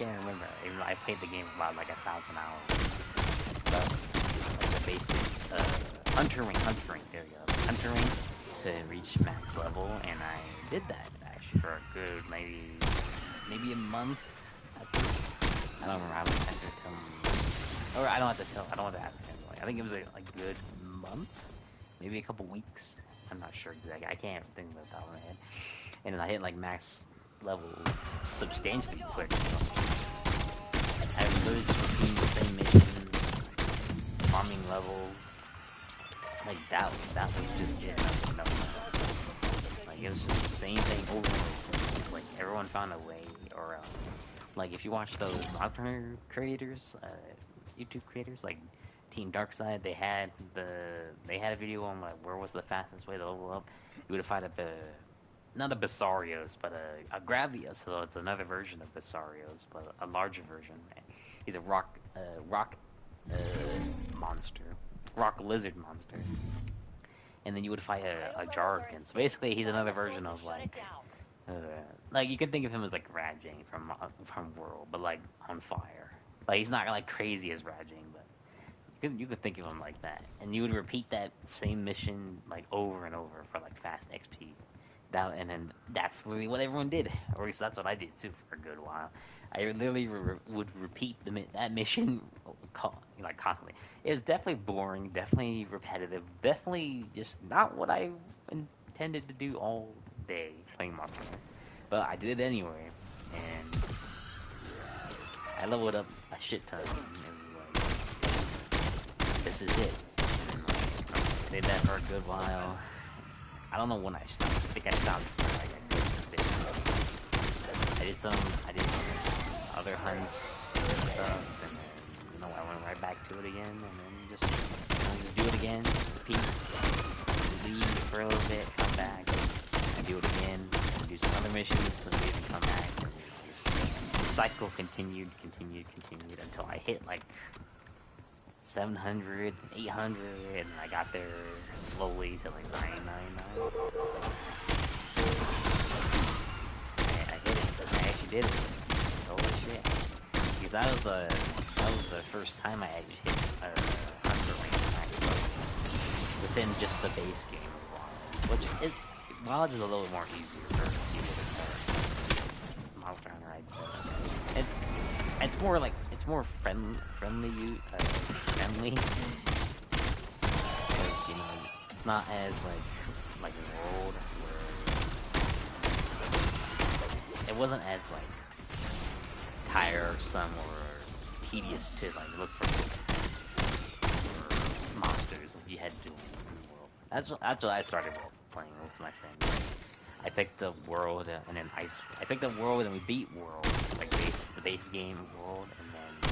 remember. Even though I played the game for about like 1,000 hours. But like the basic hunter rank. There you go. Hunter rank to reach max level, and I did that actually for a good maybe a month. I think. I don't remember. I don't have to tell him. Or I don't have to tell. I don't have to ask him. Like, I think it was a good month, maybe a couple weeks. I'm not sure exactly. I can't think of it off the top of my head. And then I hit like max level substantially quick. I was literally just repeating the same missions, farming levels. Like that was just it. Nothing. Like it was just the same thing over and over. It's like everyone found a way, or like if you watch those Monster Hunter creators, YouTube creators, like Team Darkside, they had a video on like where was the fastest way to level up. You would fight not a Basarios, but a Gravios. So it's another version of Basarios, but a larger version. He's a rock monster, rock lizard monster. And then you would fight a Jargon. So basically, he's another version of like you could think of him as like Rajang from World, but like on fire. Like he's not like crazy as Rajang, but you could think of him like that. And you would repeat that same mission like over and over for like fast XP. And then that's literally what everyone did, or at least that's what I did too for a good while. I literally would repeat that mission like constantly. It was definitely boring, definitely repetitive, definitely just not what I intended to do all day playing Monster Hunter. But I did it anyway, and I leveled up a shit ton. And like, this is it. And like, I did that for a good while. I don't know when I stopped. I think I stopped for like a good bit. I did some other hunts and stuff, and then, I went right back to it again, and then just do it again, repeat, leave for a little bit, come back, and do it again, and do some other missions, and leave and come back, and the cycle continued, until I hit like 700, 800, and I got there slowly to like 999. I hit it. I actually did it. Holy shit! Because that was the first time I actually hit hunter range max level within just the base game of Wild, Wild is a little more easier for people to start. Monster Hunter, I'd say. It's more like friendly, because it's not as like World where it wasn't as like tiresome or tedious to like look for monsters like you had to do in World. That's what I started playing with my friends. I picked the World and then I picked the World and we beat World, like the base game World, and then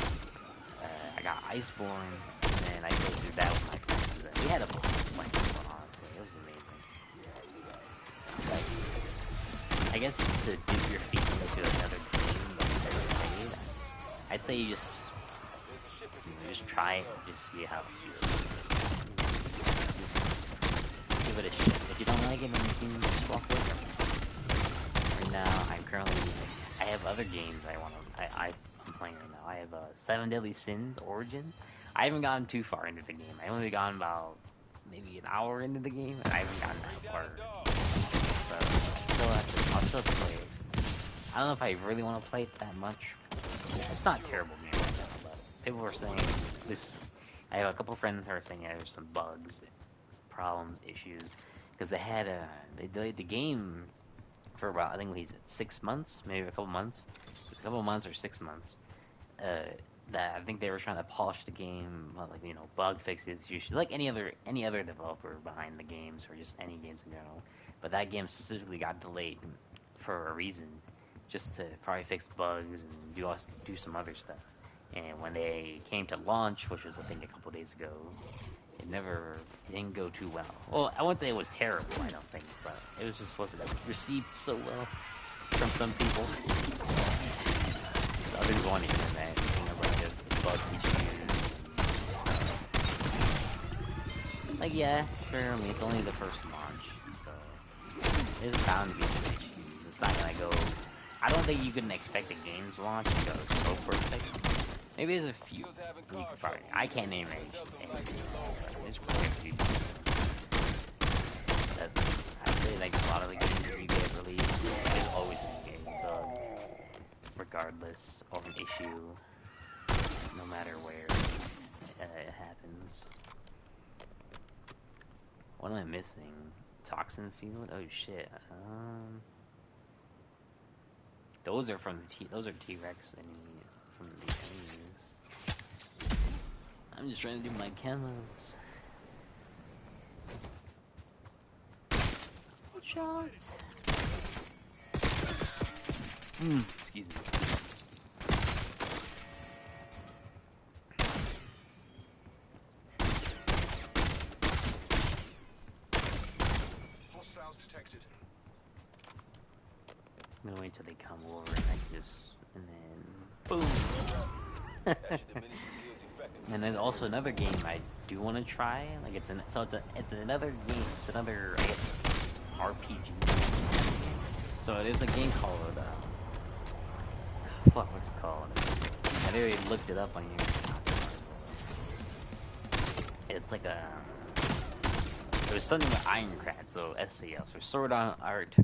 I got Iceborne, and then I played through that with my friends. And we had a blast playing this one, honestly. It was amazing. Like, I guess to dip your feet into another game that you've never played, I'd say you just try it and just see how it feels. Just give it a shot. If you don't like it, then you can just walk away from it. Right now, I have other games I'm playing right now. I have 7 Deadly Sins Origins. I haven't gotten too far into the game. I only gotten about maybe an hour into the game, and I haven't gotten that far. So I'll still play it. I don't know if I really want to play it that much. It's not a terrible game right now, but people were saying this. I have a couple friends that are saying there's some bugs, problems, issues, because they delayed the game for about, I think he's at 6 months, maybe a couple months. It's a couple months or 6 months. That I think they were trying to polish the game, like bug fixes, usually like any other developer behind the games or just any games in general. But that game specifically got delayed for a reason, just to probably fix bugs and do some other stuff. And when they came to launch, which was I think a couple days ago, it didn't go too well. Well, I wouldn't say it was terrible, I don't think, but it wasn't received so well from some people. Just others on the internet, like the bug issues and stuff. Like, yeah, sure, I mean, it's only the first launch, so there's bound to be some issues. It's not gonna go. I don't think you can expect a game's launch to go so perfect. Maybe there's a few. I can't name any. There's quite a few. I'd say like a lot of the games that you get released, there's always a game bug, regardless of an issue. no matter where it happens. What am I missing? Toxin field? Oh shit. Those are from the those are T-Rex from the enemies. I'm just trying to do my camos. Shots. Excuse me. Hostiles detected. I'm gonna wait till they come over and I just and then boom. That should diminish the field's effectiveness. And there's also another game I do want to try. Like it's another game. It's another, I guess, RPG. So it is a game called what's it called? I already looked it up on here. It's like it was something with Ironclad, so SCL, so Sword Art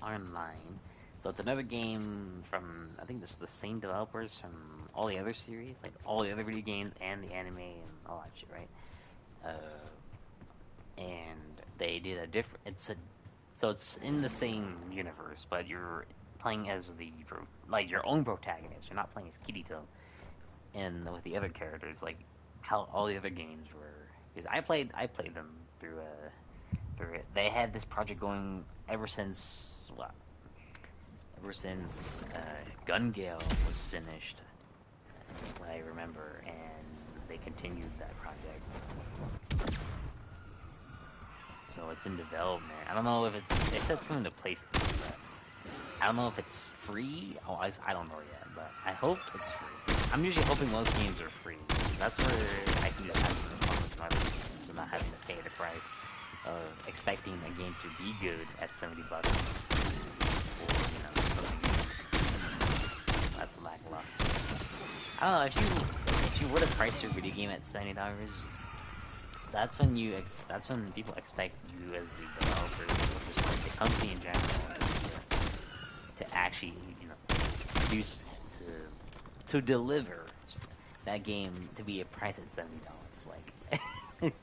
Online. So it's another game from, I think it's the same developers from all the other series, like all the other video games and the anime and all that shit, right? And they did a different, so it's in the same universe, but you're playing as your own protagonist. You're not playing as Kirito, and with the other characters, like how all the other games were. Because I played them through it. They had this project going ever since Gun Gale was finished, what I remember, and they continued that project. So it's in development. I don't know if they said it's coming to PlayStation, but I don't know if it's free. Oh, I don't know yet, but I hope it's free. I'm usually hoping most games are free. That's where I can just have some fun with some other games and not having to pay the price of expecting a game to be good at $70. Or, that's lackluster. I don't know, if you were to price your video game at $70, that's when people expect you as the developer, or just like the company in general, to actually, to deliver that game to be a price at $70. Like, Can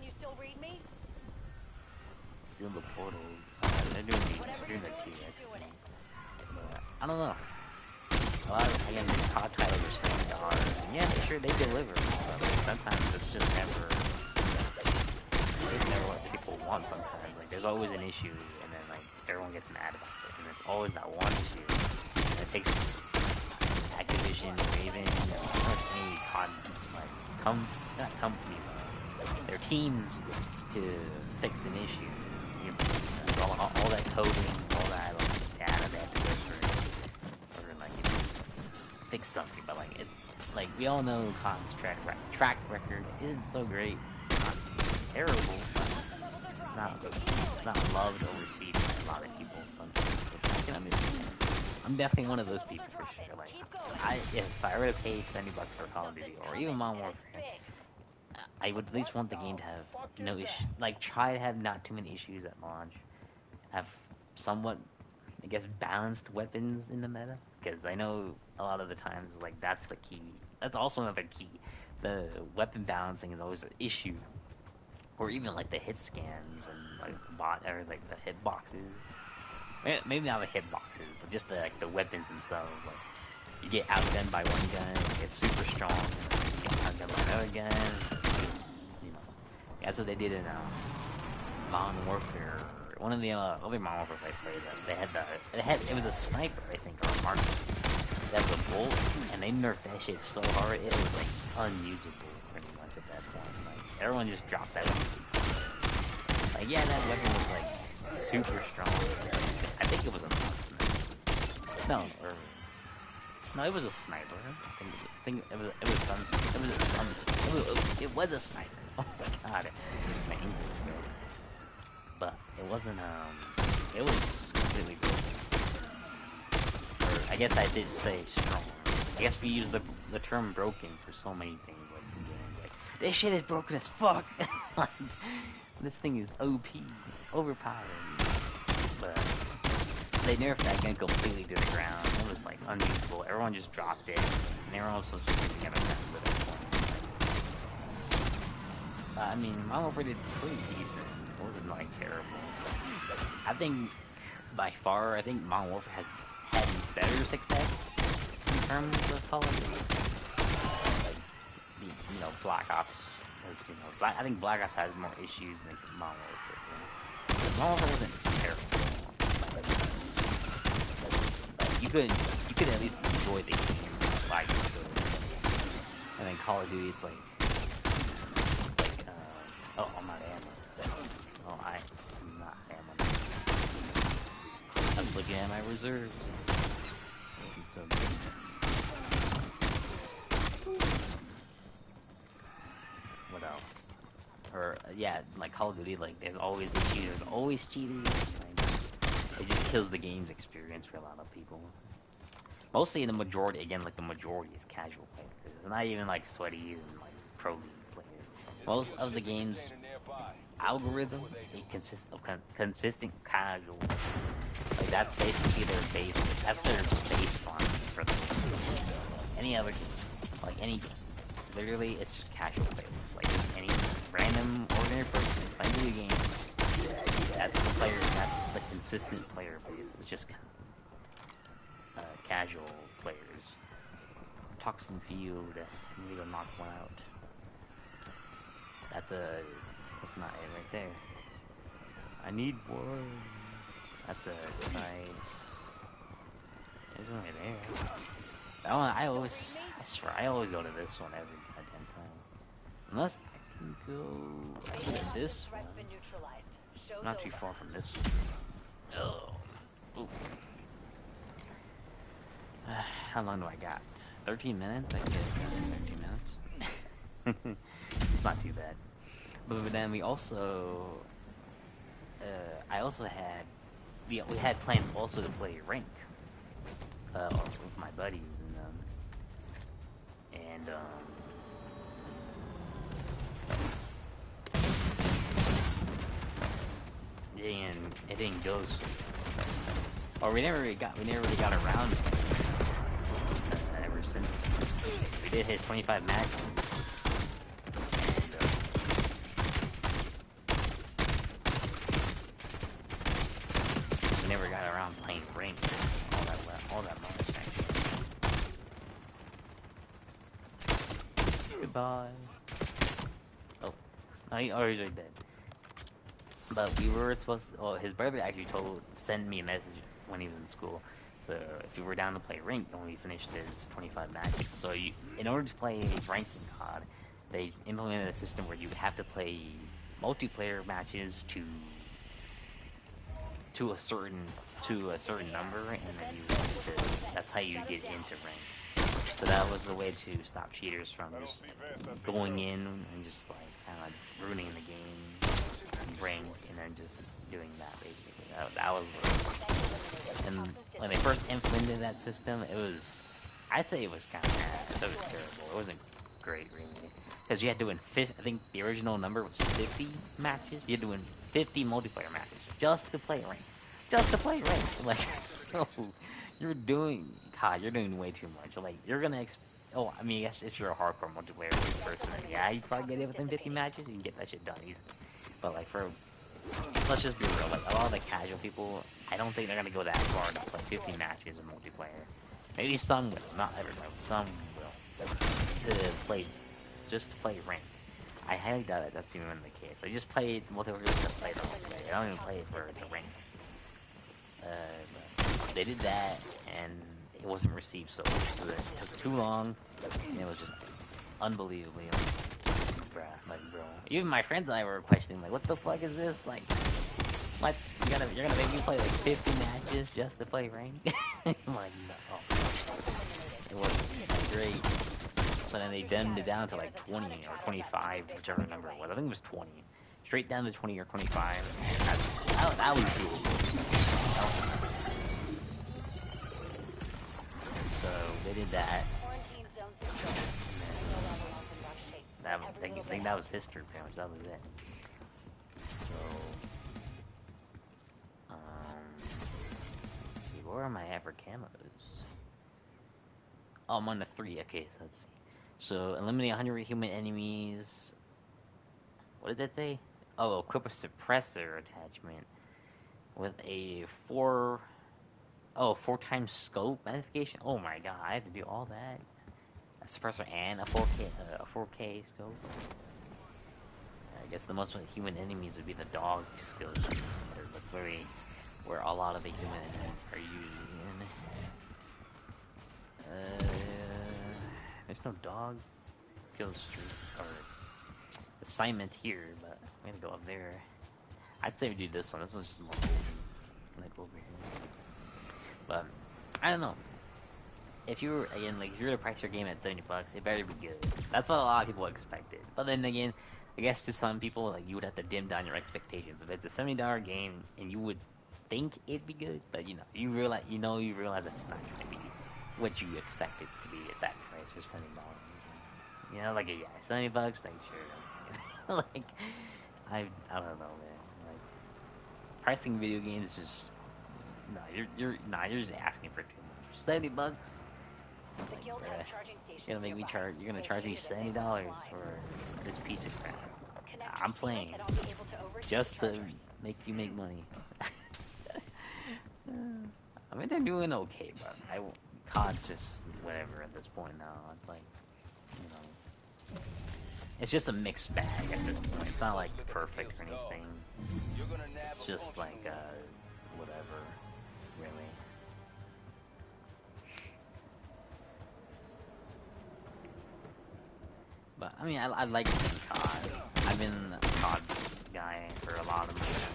you still read me? seal the portal. They're doing the T-Rex thing. But I don't know. A lot of, again, these COD titles are $70, and yeah, sure, they deliver, but sometimes it's just never what people want sometimes. Like, there's always an issue, and then, like, everyone gets mad about it, and it's always that one issue. And it takes Activision, Raven, any COD, like, not company, but their teams to fix an issue. All that coding, all that, like, data they have to go through, or, like, fix something, but like we all know COD's track record isn't so great. It's not terrible, but it's not loved or received by a lot of people sometimes. But I can understand. I'm definitely one of those people for sure. Like, if I were to pay $70 for Call of Duty or even Modern Warfare, I would at least want the game to have no issue. Like, try to have not too many issues at launch. Have somewhat, I guess, balanced weapons in the meta, because I know a lot of the times, like, that's the key. That's also another key. The weapon balancing is always an issue, or even like the hit scans and like the hit boxes. Maybe not the hit boxes, but just the weapons themselves. Like, you get outgunned by one gun, you get super strong, and you get outgunned by another gun. That's what they did in Modern Warfare. One of the other Modern Warfare I played, it was a sniper, I think, or a marksman. That was a bolt, and they nerfed that shit so hard, it was, like, unusable, pretty much, at that point. Like, everyone just dropped that weapon. Like, yeah, that weapon was, like, super strong. I think it was a marksman. No, it was a sniper. It was a sniper. Oh my god, my English, bro. But it wasn't, it was completely broken. Or, I guess I did say strong. I guess we use the term broken for so many things, like, in games. Like, this shit is broken as fuck! Like, this thing is OP. It's overpowered. But they nerfed that gun completely to the ground. It was, like, unusable. everyone just dropped it, and everyone was supposed to be together at that point. I mean, Modern Warfare did pretty decent. It wasn't like terrible. I think by far, I think Modern Warfare has had better success in terms of Call of Duty. Like, you know, Black Ops. Has, you know, I think Black Ops has more issues than Modern Warfare. But Modern Warfare wasn't terrible. Like, you could at least enjoy the game. Like, and then Call of Duty, it's like oh, I'm not ammo. Oh, I'm not ammo. I was looking at my reserves. Looking so good. What else? Or, yeah, like Call of Duty, like, there's always issues, there's always cheating. Like, it just kills the game's experience for a lot of people. Mostly the majority, again, like, the majority is casual players. It's not even, like, sweaty and, like, pro league players. Most of the game's algorithm, it consists of consistent casual. Like, that's basically their base, that's their baseline for the any other game. Like, any game. Literally, it's just casual players. Like, just any random, ordinary person playing video games. That's the player, that's the consistent player base. It's just casual players. Toxin Field, you need to knock one out. That's not it right there. I need one. That's a size. There's one right there. That one, I swear, I always go to this one every goddamn time. Unless I can go, I can get this one. Not too far from this one. Oh. Ooh. How long do I got? 13 minutes? I can get 13 minutes. It's not too bad. But then we also, I also had, we had plans also to play rank, with my buddies, and it didn't go so, or we never really got around to it, ever since. We did hit 25 matches. Never got around playing rank all that much, actually. Goodbye. Oh, he's already dead. But we were supposed to, his brother actually sent me a message when he was in school. So if we were down to play rank when we finished his 25 matches. So in order to play ranking COD, they implemented a system where you have to play multiplayer matches to a certain number, and then that's how you get into rank. So that was the way to stop cheaters from just going in and just like kind of ruining the game, rank, and then just doing that basically. That was and when they first implemented that system, I'd say it was kind of bad. It was terrible. It wasn't great really, because you had to win I think the original number was 50 matches. You had to win 50 multiplayer matches just to play rank. Just to play rank. Like, oh, you're doing way too much. Like, you're gonna I mean, yes, if you're a hardcore multiplayer person, yeah, you probably get it within 50 matches, you can get that shit done easily. But like, let's just be real, like, a lot of the casual people, I don't think they're gonna go that far to play 50 matches in multiplayer. Maybe some will, not everybody, some will. Just to play rank. I highly doubt that that's even the case. They just play multiplayer just to play the multiplayer. They don't even play it for the rank. But they did that, and it wasn't received so well. It took too long, and it was just unbelievably, bro. Even my friends and I were questioning, like, what the fuck is this? Like, what? You're gonna make me play like 50 matches just to play rank? I'm like, no. It wasn't great. So then they dumbed it down to like 20 or 25, whichever number it was. I think it was 20. Straight down to 20 or 25. That was doable. So they did that. I think that was history, pretty much. That was it. So, let's see, where am I at for camos? Oh, I'm on the 3. Okay, so let's see. So eliminate 100 human enemies. What does that say? Oh, equip a suppressor attachment with a 4 times scope modification. Oh my god, I have to do all that. A suppressor and a 4K scope. I guess the most human enemies would be the dog skills. That's where a lot of the human enemies are usually in. There's no dog kill streak or assignment here, but I'm gonna go up there. I'd say we do this one. This one's just more golden. Like over here. But I don't know. If you were again like if you were to price your game at $70, it better be good. That's what a lot of people expected. But then again, I guess to some people like you would have to dim down your expectations. If it's a $70 game and you would think it'd be good, but you realize it's not gonna be what you expect it to be at that price for $70. Like yeah, $70, like sure. Like I don't know, man. Like pricing video games is just you're just asking for too much. $70. The guild has charging stations You're gonna make me nearby. charge. You're gonna charge me $70 for this piece of crap. Connect I'm your playing stick and I'll be able to oversee just the to chargers. make you make money. I mean, they're doing okay, but COD's just whatever at this point now. It's like, it's just a mixed bag at this point. It's not like perfect or anything. It's just like whatever, really. But I mean, I like COD. I've been a COD guy for a lot of my time.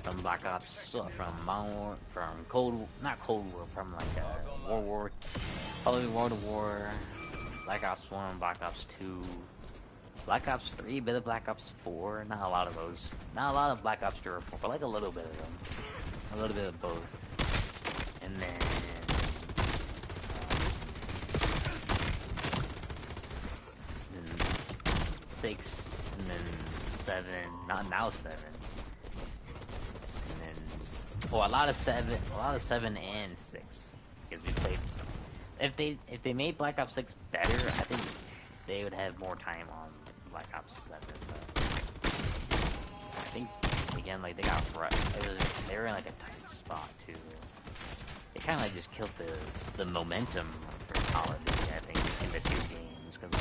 From Black Ops, from Modern War, from not Cold War, from like World War, probably World War, Black Ops 1, Black Ops 2, Black Ops 3, bit of Black Ops 4. Not a lot of those. Not a lot of Black Ops 3 or 4, but like a little bit of them. A little bit of both. And then 6, and then 7, not now 7, and then a lot of 7 and 6 because we played. If they made Black Ops 6 better, I think they would have more time on Black Ops 7. But I think again, like they were in like a tight spot too. It kind of like just killed the momentum for Call of Duty, I think, in the two games because.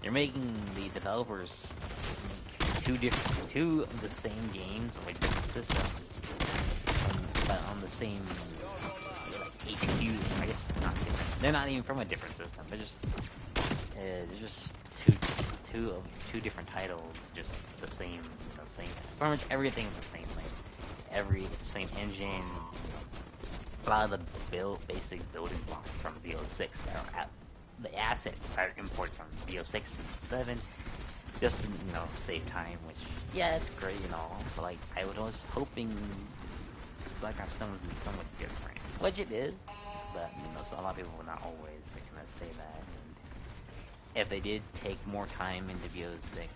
You're making the developers make two of the same games with different systems, but on the same like, HQ. I guess not different. They're not even from a different system. They're just two different titles, just the same, same. Pretty much everything's the same. Like same engine. A lot of the basic building blocks from BO6 that are at. The assets are imported from BO6 to 7 just to, save time, which, yeah, it's great and all, but, like, I was hoping Black Ops 7 was going to be somewhat different, which it is, but, so a lot of people will not always kind of say that, and if they did take more time into BO6,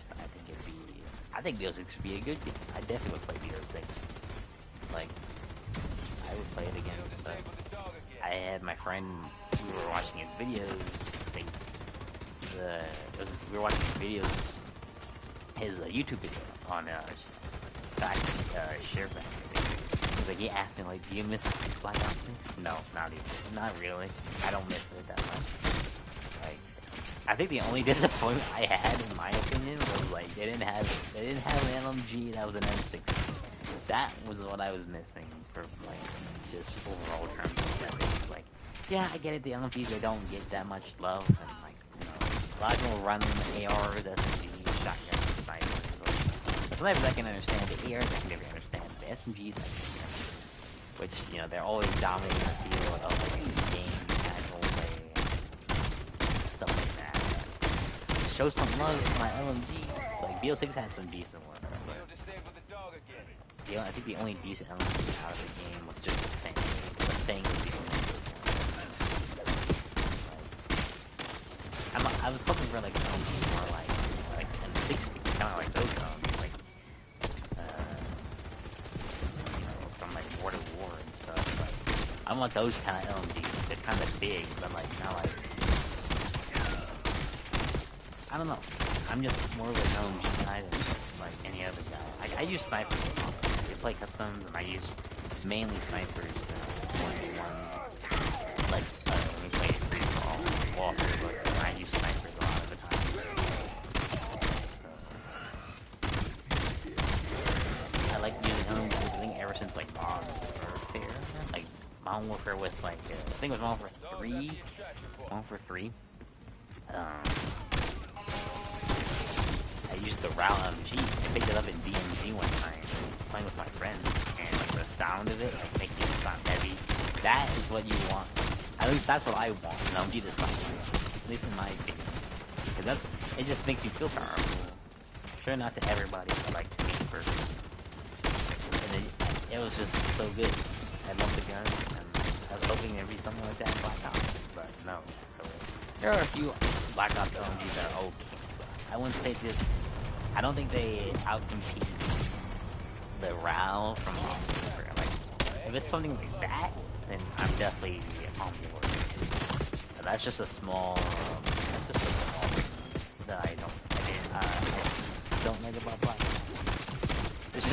I think BO6 would be a good game. I definitely would play BO6, like, I would play it again, but I had my friend, we were watching his videos, I think we were watching his videos, his YouTube video on ShareBack. Like he asked me, like, do you miss Black Ops 6? No, not really. I don't miss it that much. Like, I think the only disappointment I had, in my opinion, was like they didn't have an LMG that was an M6. That was what I was missing for like just overall terms of weapons. Like, yeah, I get it. The LMGs, they don't get that much love, and like a lot of people run ARs, SMGs, shotguns, snipers. The snipers I can understand. The ARs I can never understand. The SMGs I can understand. Which they're always dominating the field of like game, casual play, stuff like that. But show some love to my LMG. Like BO6 had some decent ones. I think the only decent element out of the game was just the Fang. The Fang was the only good. I was hoping for like an LMG more like M60, kind of like those like from like War to War and stuff. Like, I want those kind of LMGs that kind of big, but like not like I don't know. I'm just more of an LMG guy than like any other guy. I use snipers. They play customs, and I use mainly snipers. 1v1s. Like when we play free for all walkers, but I use snipers a lot of the time. So I like using LMGs. I think ever since like Modern Warfare, like Modern Warfare with like I think it was Modern Warfare 3. Modern Warfare 3. I used the RAL MG. I picked it up in DMZ one time, playing with my friends, and like the sound of it, like making it sound heavy. That is what you want. At least that's what I want. An MG to sound like. At least in my opinion, because it just makes you feel powerful. Sure, not to everybody, but like to me personally. And it was just so good. I love the gun, and I was hoping there'd be something like that in Black Ops, but no. There are a few Black Ops LMGs that are okay. I wouldn't say this. I don't think they outcompete the RAL from Modern Warfare. Like, if it's something like that, then I'm definitely on board. But that's just a small. Thing that I don't like about Black Ops. It's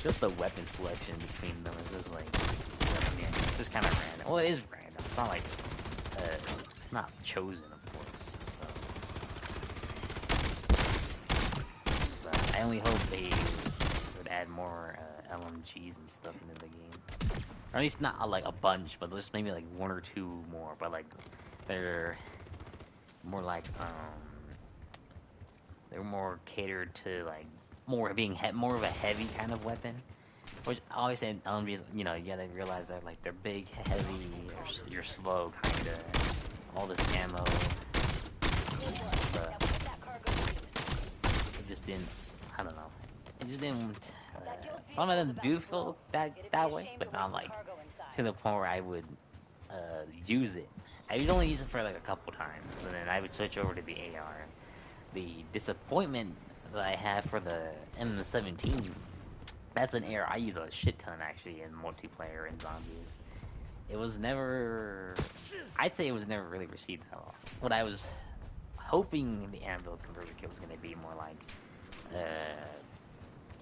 just the weapon selection between them is just like, I mean, it's just kind of random. Well, it is random. It's not like it's not chosen, of course. I only hope they would add more LMGs and stuff into the game. Or at least not like a bunch, but just maybe like one or two more. But like they're more like they're more catered to like more being more of a heavy kind of weapon. Which I always say LMGs, you know, you gotta realize that like they're big, heavy, you're slow kinda. All this ammo. But it just didn't. I don't know. It just didn't. Some of them do feel that way, but not like to the point where I would use it. I would only use it for like a couple times, and then I would switch over to the AR. The disappointment that I have for the M17, that's an AR I use a shit ton actually in multiplayer and zombies. It was never. I'd say it was never really received that well. What I was hoping the Anvil conversion kit was going to be more like.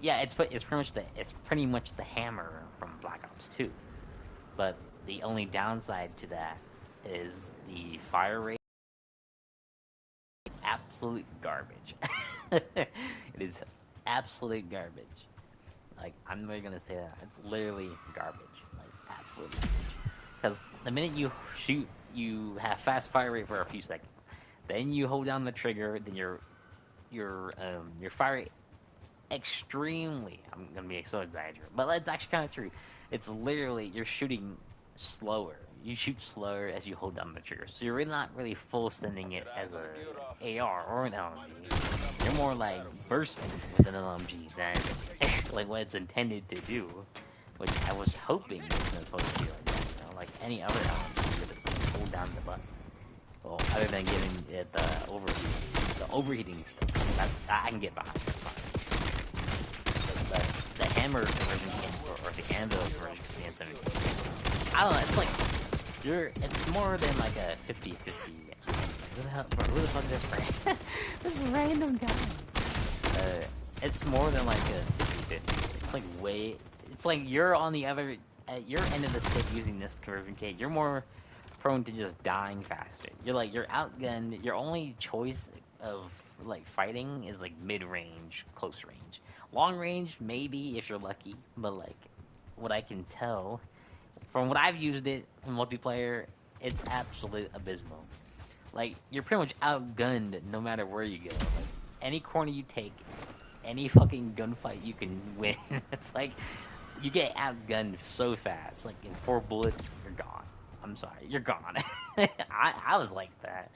Yeah, it's pretty much the hammer from Black Ops 2, but the only downside to that is the fire rate. Absolute garbage. It is absolute garbage. Like I'm really gonna say that it's literally garbage. Like absolute garbage. Because the minute you shoot, you have fast fire rate for a few seconds. Then you hold down the trigger. Then your fire rate extremely. I'm gonna be so exaggerated, but it's actually kind of true. It's literally you're shooting slower. You shoot slower as you hold down the trigger, so you're really not really full sending it as a AR or an LMG. You're more like bursting with an LMG than like what it's intended to do, which I was hoping it was supposed to be like that. You know, like any other LMG that just hold down the button. Well, other than giving it the overheating stuff, I can get behind. That's fine. The hammer version or the anvil version of the M17. I don't know. It's like it's more than like a 50-50. Who the fuck is this random? This random guy. It's more than like a 50-50. It's like it's like you're on the other at your end of the stick using this conversion kit. You're more prone to just dying faster. You're outgunned. Your only choice of like fighting is like mid-range, close range. Long range, maybe if you're lucky, but like what I can tell from what I've used it in multiplayer, it's absolute abysmal. Like you're pretty much outgunned no matter where you go. Like, any corner you take, any fucking gunfight you can win. It's like you get outgunned so fast. Like in 4 bullets, you're gone. I'm sorry, you're gone. I was like that.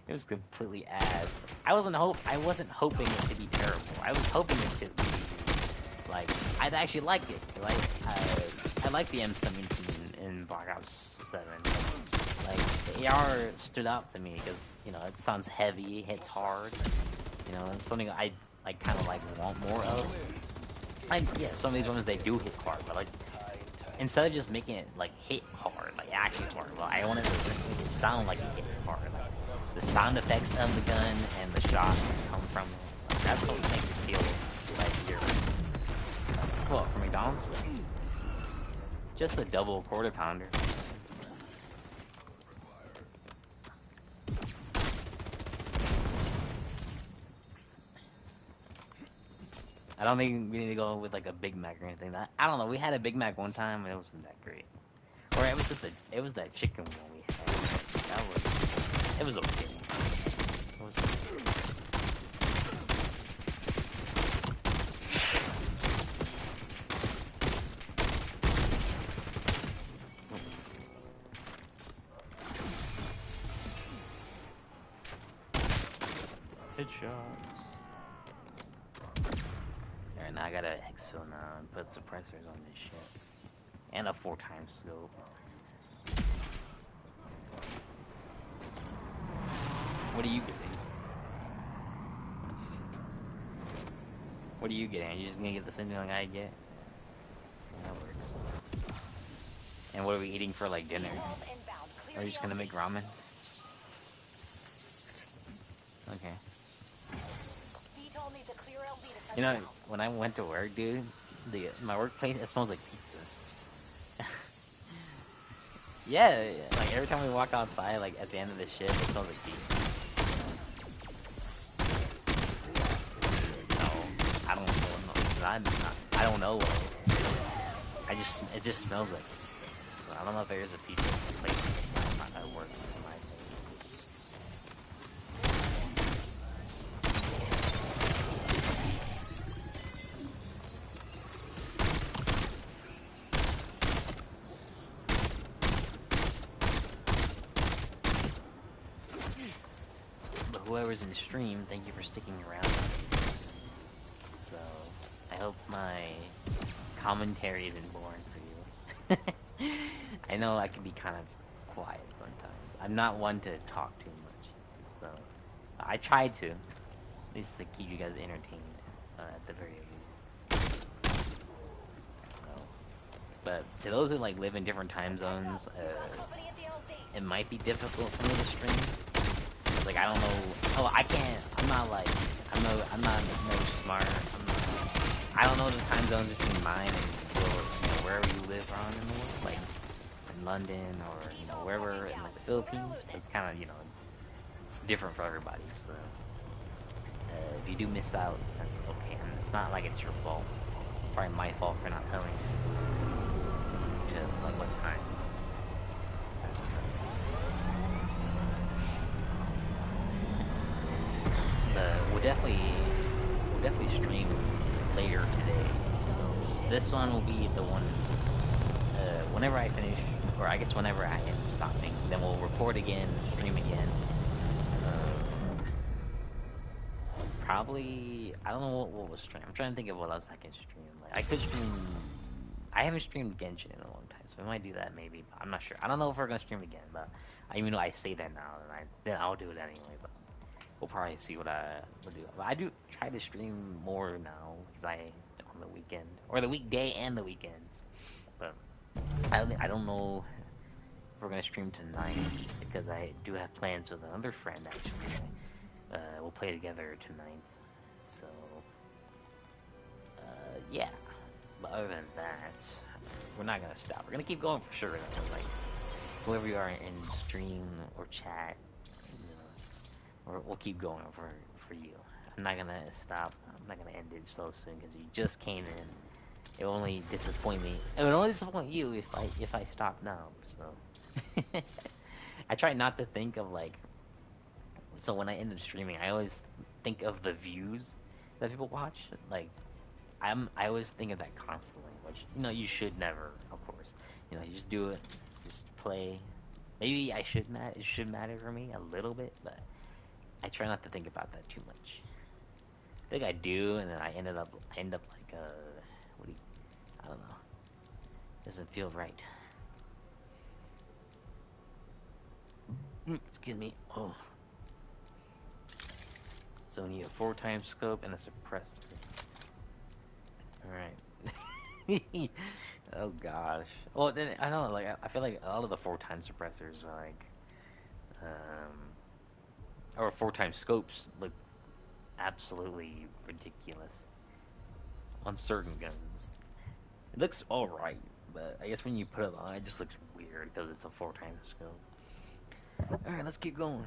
It was completely ass. I wasn't hoping it to be terrible. I was hoping it to be like I'd actually like it. Like I like the M17 in Black Ops 7. Like the AR stood out to me because it sounds heavy, hits hard. It's something I kind of like want more of. Yeah, some of these ones they do hit hard, but like instead of just making it like hit hard, like actually hard, well, I wanted to make it sound like it hits hard. Like the sound effects of the gun and the shots that come from it. Like, that's what makes it feel like you're what from McDonald's. Just a double quarter pounder. I don't think we need to go with like a Big Mac or anything. That I don't know. We had a Big Mac one time and it wasn't that great. Or it was just that chicken one we had. It was okay. It was headshots. Alright, now I got a exfil now and put suppressors on this shit. And a 4x scope. What are you getting? What are you getting? Are you just gonna get the same thing like I get? That works. And what are we eating for like dinner? Are you just gonna make ramen? Okay. You know, when I went to work, dude, my workplace, it smells like pizza. Yeah, like every time we walk outside, like at the end of the shift, it smells like pizza. No, I don't know. I don't know. It just smells like pizza. So I don't know if there is a pizza place at work. In my opinion. Whoever's in the stream, thank you for sticking around. So, I hope my commentary isn't boring for you. I know I can be kind of quiet sometimes. I'm not one to talk too much. So, I try to. At least to keep you guys entertained, at the very least. So, but to those who like live in different time zones, it might be difficult for me to stream. Like, I don't know. Oh, I can't. I'm not like. I'm not no smart. I don't know the time zones between mine and wherever you live around in the world, like in London or wherever in like the Philippines. It's kind of it's different for everybody. So if you do miss out, that's okay. And it's not like it's your fault. It's probably my fault for not telling you to like what time. We'll definitely stream later today. So this one will be the one whenever I finish, or I guess whenever I am stopping. Then we'll record again, stream again. Probably I don't know what was stream. I'm trying to think of what else I can stream. Like I could stream. I haven't streamed Genshin in a long time, so we might do that maybe. But I'm not sure. I don't know if we're gonna stream again, but even though I say that now, then I'll do it anyway. But we'll probably see what I will do. But I do try to stream more now because on the weekend or the weekday and the weekends. But I don't know if we're gonna stream tonight because I do have plans with another friend actually. We'll play together tonight. So yeah. But other than that, we're not gonna stop. We're gonna keep going for sure. Like whoever you are in stream or chat. We'll keep going for you. I'm not gonna stop. I'm not gonna end it so soon because you just came in. It will only disappoint me. It would only disappoint you if I stop now. So I try not to think of like. So when I end up streaming, I always think of the views that people watch. Like I always think of that constantly. Which you should never, of course. You just do it. Just play. Maybe I should it should matter for me a little bit, but. I try not to think about that too much. I think I do, and then I end up like I don't know. Doesn't feel right. Excuse me. Oh. So we need a 4x scope and a suppressor. All right. Oh gosh. Well, then I don't know. Like I feel like a lot of the 4x suppressors are like, or 4x scopes look absolutely ridiculous on certain guns. It looks all right, but I guess when you put it on, it just looks weird because it's a 4x scope. All right, let's keep going.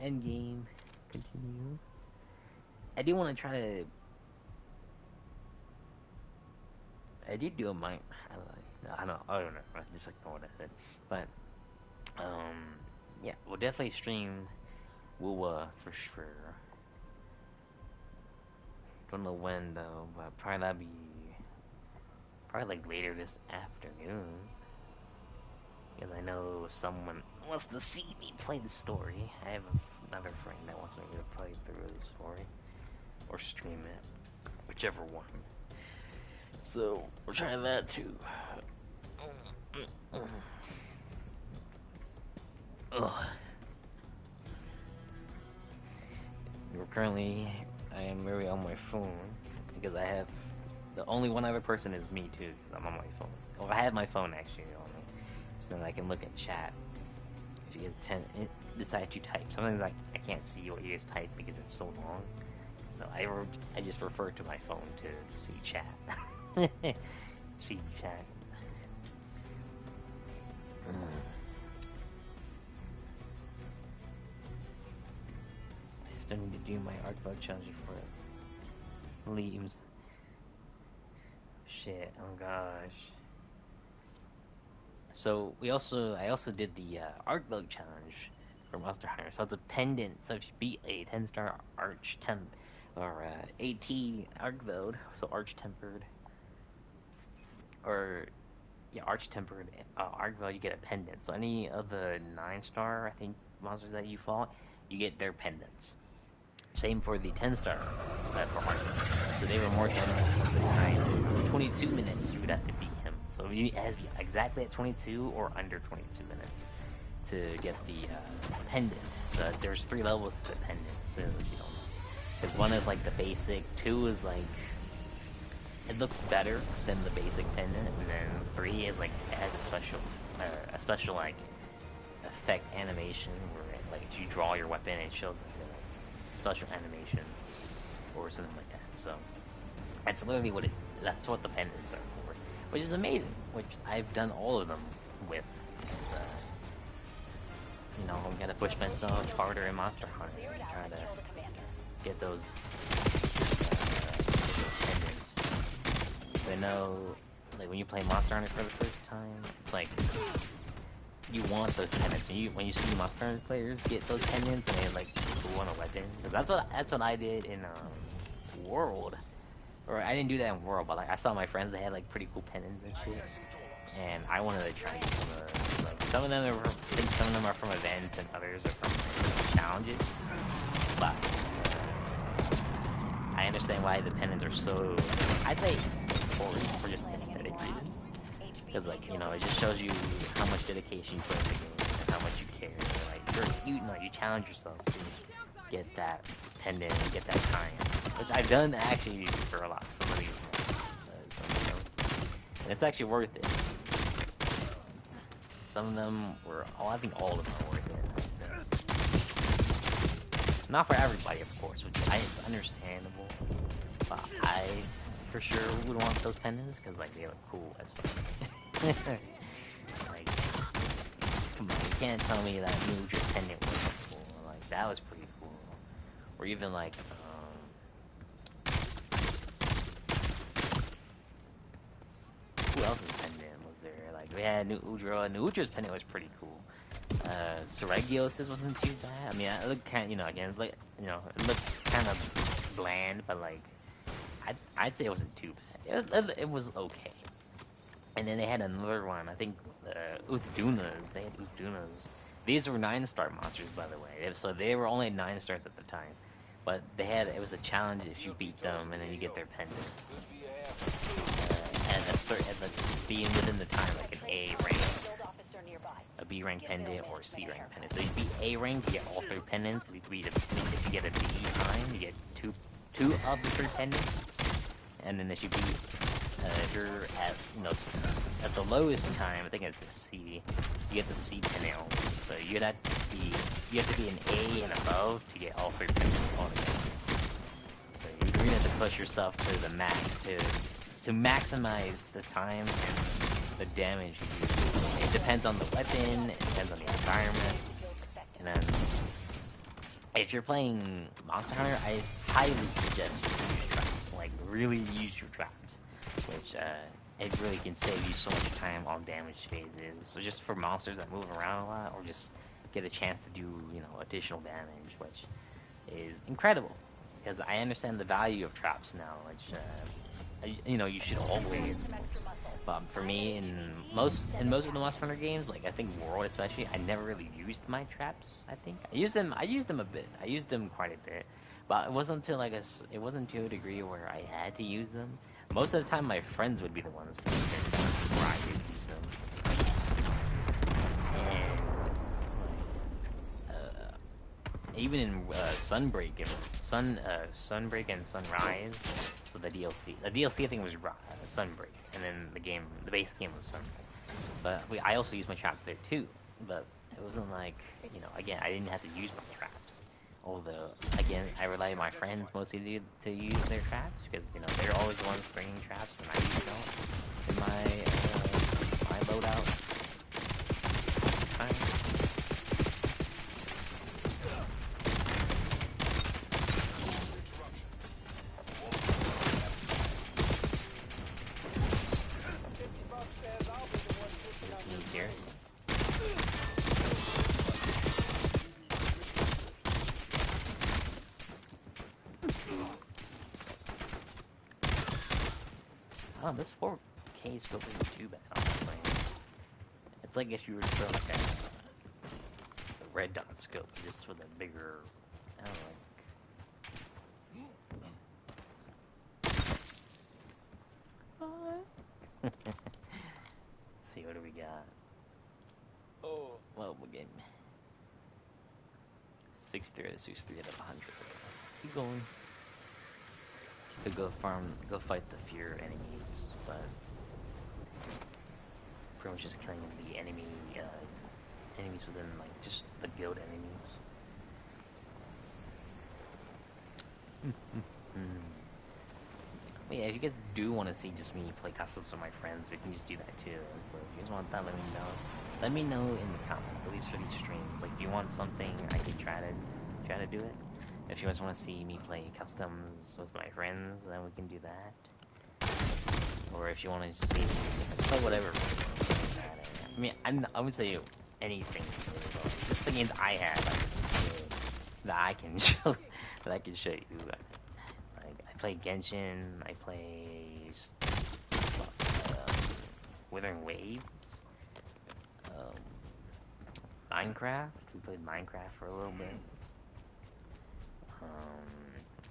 Endgame, continue. I do want to try to. I did do a mic. I don't know. I just like know what I said. But yeah, we'll definitely stream Woowa for sure. Don't know when though, but probably that'd be probably like later this afternoon. Because I know someone wants to see me play the story. I have another friend that wants me to play through the story or stream it, whichever one. So we'll try that too. Ugh. I am really on my phone because I have the only one other person is me too. Because I'm on my phone. Well, I have my phone actually on me, so that I can look at chat. If you guys decide to type, sometimes I can't see what you guys type because it's so long. So I just refer to my phone to see chat. See chat. I still need to do my art vote challenge for it. Leaves. Shit. Oh gosh. So I also did the art vote challenge for Monster Hunter. So it's a pendant. So if you beat a 10-star arch temp or AT arc vote, so arch tempered or yeah, arch tempered arc vote, you get a pendant. So any of the 9-star I think monsters that you fought, you get their pendants. Same for the 10-star for Arc. So they were more generous at the time. 22 minutes you would have to beat him. So it has to be exactly at 22 or under 22 minutes to get the pendant. So there's 3 levels to the pendant. So you know, because 1 is like the basic, 2 is like it looks better than the basic pendant, and then 3 is like it has a special like effect animation where it, like if you draw your weapon, it shows like special animation or something like that. So that's literally that's what the pendants are for, which is amazing. Which I've done all of them with. You know, I'm gonna push myself harder in Monster Hunter and try to get those pendants. I know, like when you play Monster Hunter for the first time, it's like you want those pendants. When you see Monster Hunter players get those pendants and they like want a weapon, because that's what I did in World, or I didn't do that in World, but like I saw my friends, they had like pretty cool pendants and shit, and I wanted to try to get some of those. Like, some of them are from events and others are from challenges, but I understand why the pendants are so. I'd say for just aesthetic reasons. Because, like, you know, it just shows you how much dedication you put in the game and how much you care. Like, you challenge yourself to get that pendant and get that time. Which I've done actually for a lot. Some of these ones. And it's actually worth it. Some of them were, I think all of them are worth it. Not for everybody, of course, which is understandable. But I, for sure, would want those pendants because, like, they look cool as fuck. Like, come on, you can't tell me that Nudra pendant wasn't cool. Like, that was pretty cool. Or even like, who else's pendant was there? Like, we had Nudra. Nudra's pendant was pretty cool. Seregios's wasn't too bad. I mean, it looked kind of, you know, again, like, you know, it looked kind of bland, but like, I'd say it wasn't too bad. It was okay. And then they had another one, I think, Uthdunas. They had Uthdunas. These were 9-star monsters, by the way. So they were only 9 stars at the time. But it was a challenge if you beat them, and then you get their pendant. Being within the time, like an A rank, a B rank pendant, or C rank pendant. So you beat A rank, you get all 3 pendants. If you get a B time, you get two of the 3 pendants. And then if you beat if you're at at the lowest time, I think it's a C. You get the C panel, so you have to be an A and above to get all 3 pieces on it. So you really have to push yourself to the max to maximize the time and the damage you do. It depends on the weapon, it depends on the environment, and then if you're playing Monster Hunter, I highly suggest you use traps. Like, really use your traps, which it really can save you so much time on damage phases. So just for monsters that move around a lot, or just get a chance to do additional damage, which is incredible. Because I understand the value of traps now, which you should always. But for me, in most of the Monster Hunter games, like I think World especially, I never really used my traps. I think I used them a bit. I used them quite a bit, but it wasn't to a degree where I had to use them. Most of the time, my friends would be the ones to use their traps before I could use them. And even in Sunbreak and Sunrise, so the DLC I think was Sunbreak, and then the base game was Sunrise. But I also used my traps there too. But it wasn't like again, I didn't have to use my traps. Although again, I rely on my friends mostly to use their traps because they're always the ones bringing traps, and I use them in my loadout. Oh, this 4K scope isn't too bad, honestly. It's like if you were to throw like a red dot scope just with a bigger, I don't know. Let's see, what do we got? Oh, well, we'll get 63 out of 100. Keep going. Could go fight the fear enemies, but pretty much just killing the enemies within just the guild enemies. But yeah, if you guys do want to see just me play customs with my friends, we can just do that too. And so if you guys want that, let me know. Let me know in the comments, at least for these streams. Like, if you want something, I can try to do it. If you guys want to see me play customs with my friends, then we can do that. Or if you want to see me play whatever. I mean, I would say anything. Just the games I have that I can show you. Like, I play Genshin. I play Withering Waves. Minecraft. We played Minecraft for a little bit.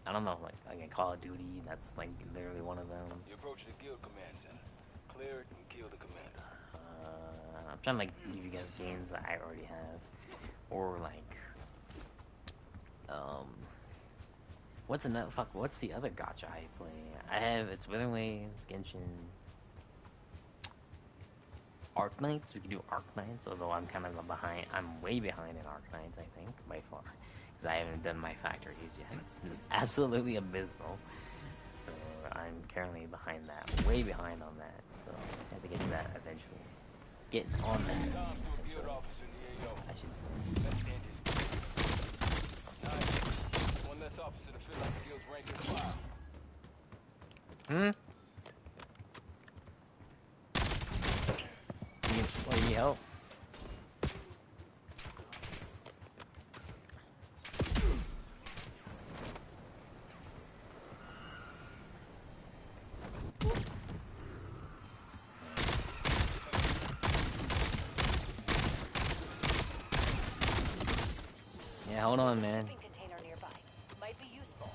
I don't know, again, Call of Duty, that's literally one of them. You approach the guild command center. Clear it and kill the commander. I'm trying to give you guys games that I already have. Or what's the other gacha I play? It's Withering Waves, Genshin, Arc Knights. We can do Arc Knights, although I'm kind of behind. I'm way behind in Arc Knights, I think, by far. Because I haven't done my factories yet. It's absolutely abysmal. So I'm currently behind that. Way behind on that. So I have to get to that eventually. Get on that. I should say. One less officer to fill out the guild's rank and file. What, you need help? Yeah, hold on, man. Container nearby. Might be useful.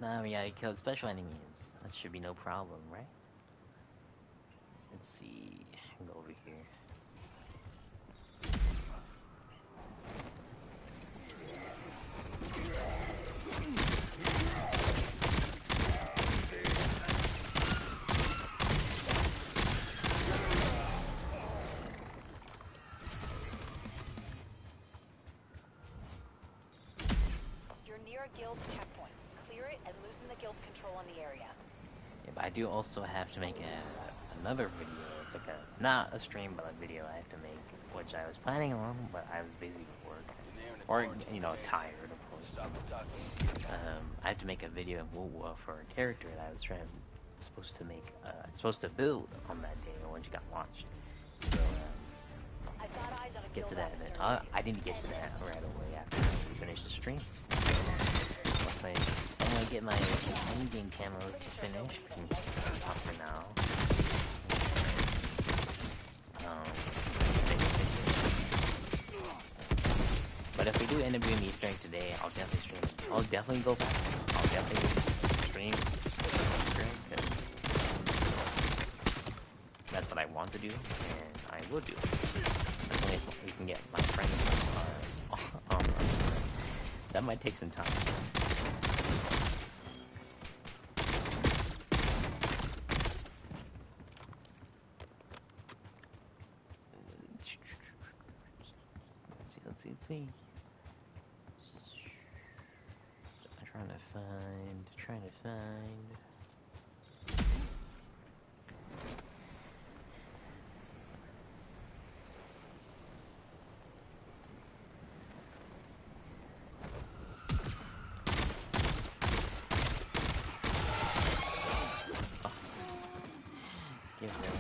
Nah, yeah, because special enemies. That should be no problem, right? Let's see. Go over here. You're near a guild checkpoint. Clear it and loosen the guild's control on the area. Yeah, but I do also have to make another video. It's like not a stream, but a video I have to make, which I was planning on, but I was busy with work. Or, you know, tired, of course. I have to make a video for a character that I was supposed to build on that day when she got launched. So, I've got eyes on a get to guild that. And officer. I didn't get to that right away after we finished the stream. Once I somewhat get my endgame camos finished, we can talk for now. But if we do end up doing the Easter egg today, I'll definitely stream. I'll definitely go back. I'll definitely stream Easter egg, 'cause that's what I want to do, and I will do it. That's only if we can get my friends on. That might take some time. Let's see. Trying to find. Give them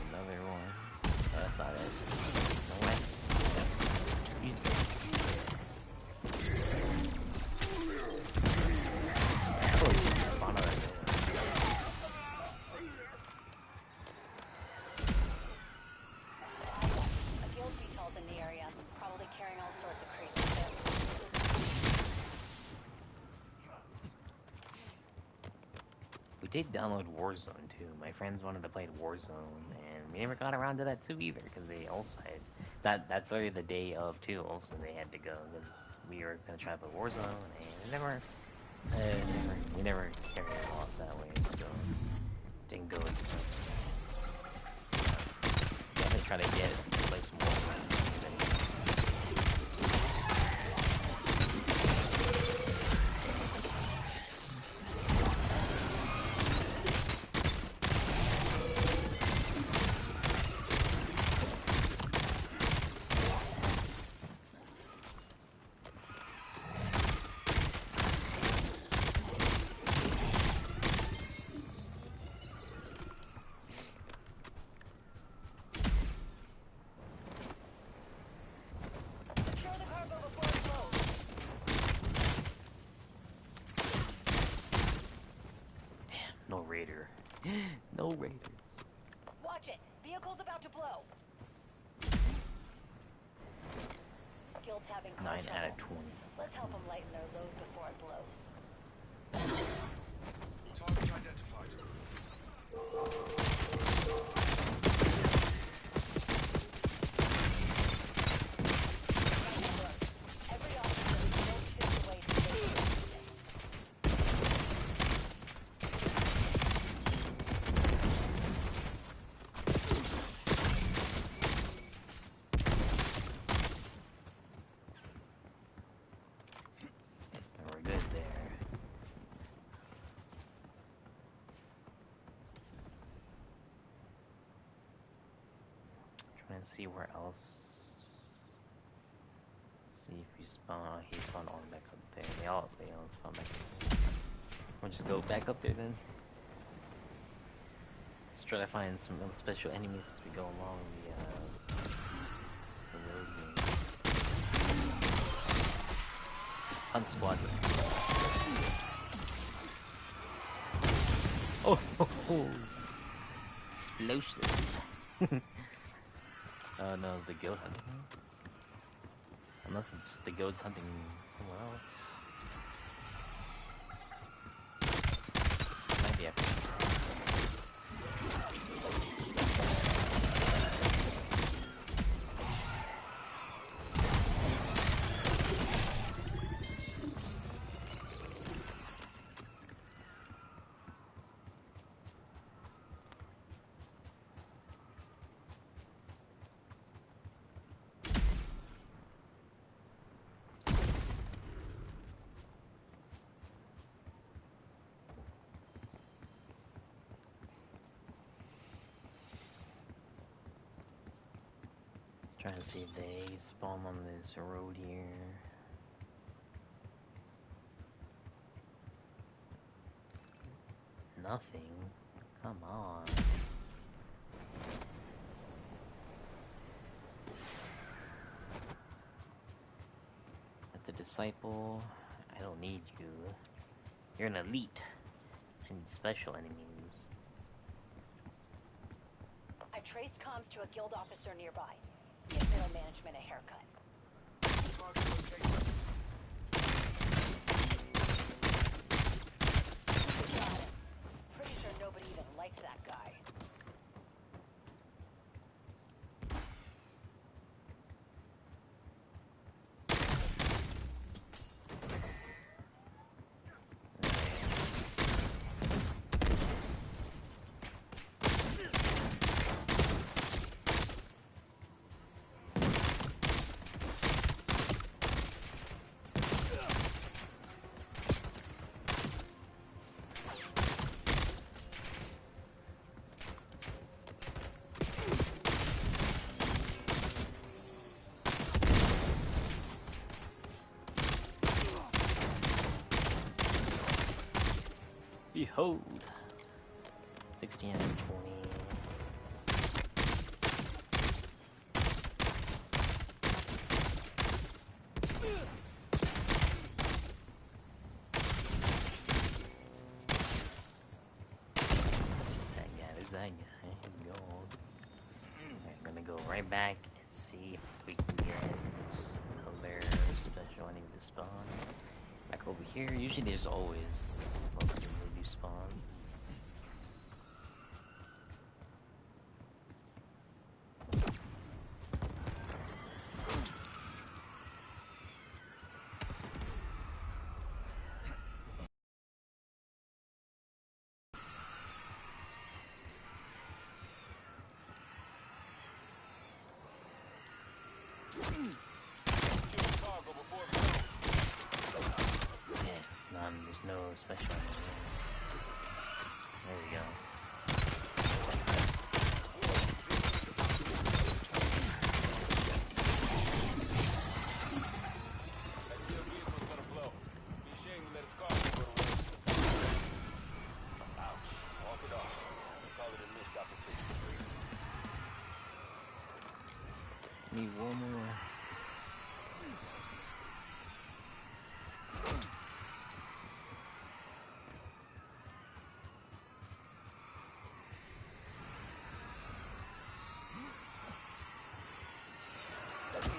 another one. Oh, that's not it. No way. Excuse me. Spawn out of nowhere. A guild detail's in the area, probably carrying all sorts of crazy shit. We did download Warzone too. My friends wanted to play Warzone, and we never got around to that too either, because they also had that. That's literally the day of too. Also, they had to go because we were gonna try to play Warzone, and we never carried it off that way. So didn't go as definitely try to play some Warzone. Secure the cargo before it blows. Damn, no raider. No raiders. Watch it. Vehicle's about to blow. Guild's having car 9 trouble. out of 20. Let's help them lighten their load before it blows. Target identified. Every officer is built 50 ways to make this. And we're good there. Trying to see where else. See if we spawn. He spawned all back up there. They all spawn back up there. We'll just go back up there then. Let's try to find some little special enemies as we go along the road here. Hunt squadron. Oh, explosive. Oh no, it's the guild hunting. Unless it's the guild's hunting somewhere else. Trying to see if they spawn on this road here. Nothing. Come on. That's a disciple. I don't need you. You're an elite. I need special enemies. I traced comms to a guild officer nearby. Give middle management a haircut. Got him. Pretty sure nobody even liked that guy. Behold. 16 out of 20. That guy. He's gone. I'm gonna go right back and see if we can get another special enemy to spawn. Back over here. Usually there's always most of them they do spawn. Yeah, it's none. There's no special enemy. There we go. Need one more.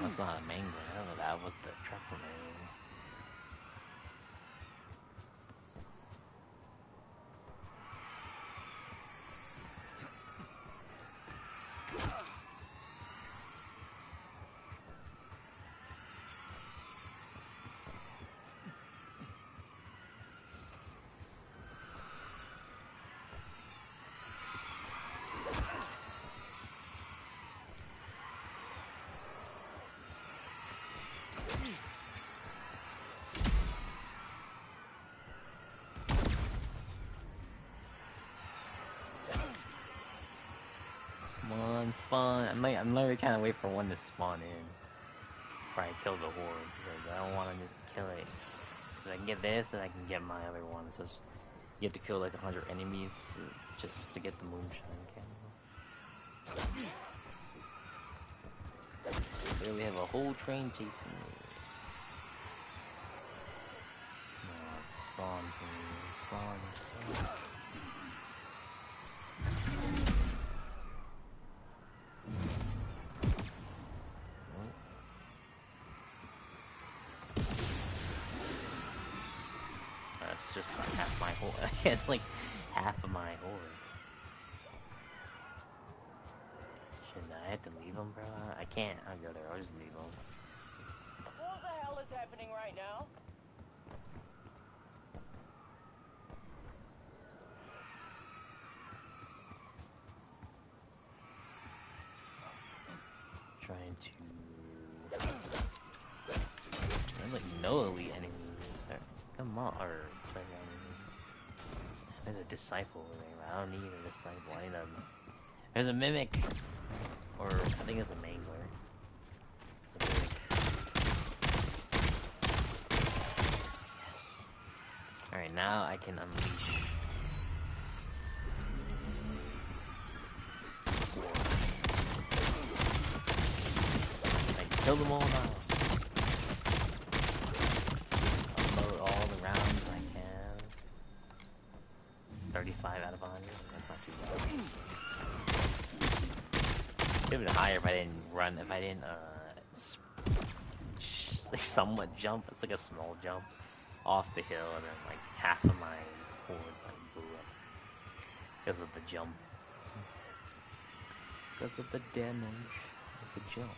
That's not a mango. That was the trucker man. Come on, spawn. I'm literally trying to wait for one to spawn in before I kill the horde, because I don't want to just kill it. So I can get this, and I can get my other one. So you have to kill like 100 enemies just to get the moonshine candle. There we have a whole train chasing me. No, spawn, please. Spawn. That's just like half my horde. It's like half of my horde. Shouldn't I have to leave them, bro? I can't. I'll go there. I'll just leave them. What the hell is happening right now? Trying to... I'm like no elite enemies. Come on, or player enemies. There's a disciple over there. I don't need a disciple. I need a... There's a mimic, or I think it's a mangler. Alright, now I can unleash. I can kill them all now. Unload all the rounds I can. 35 out of 100. That's not too bad. It would be higher if I didn't run. If I didn't somewhat jump. It's like a small jump off the hill, and then like half of my horde like blew up because of the jump. Because of the damage of the jump.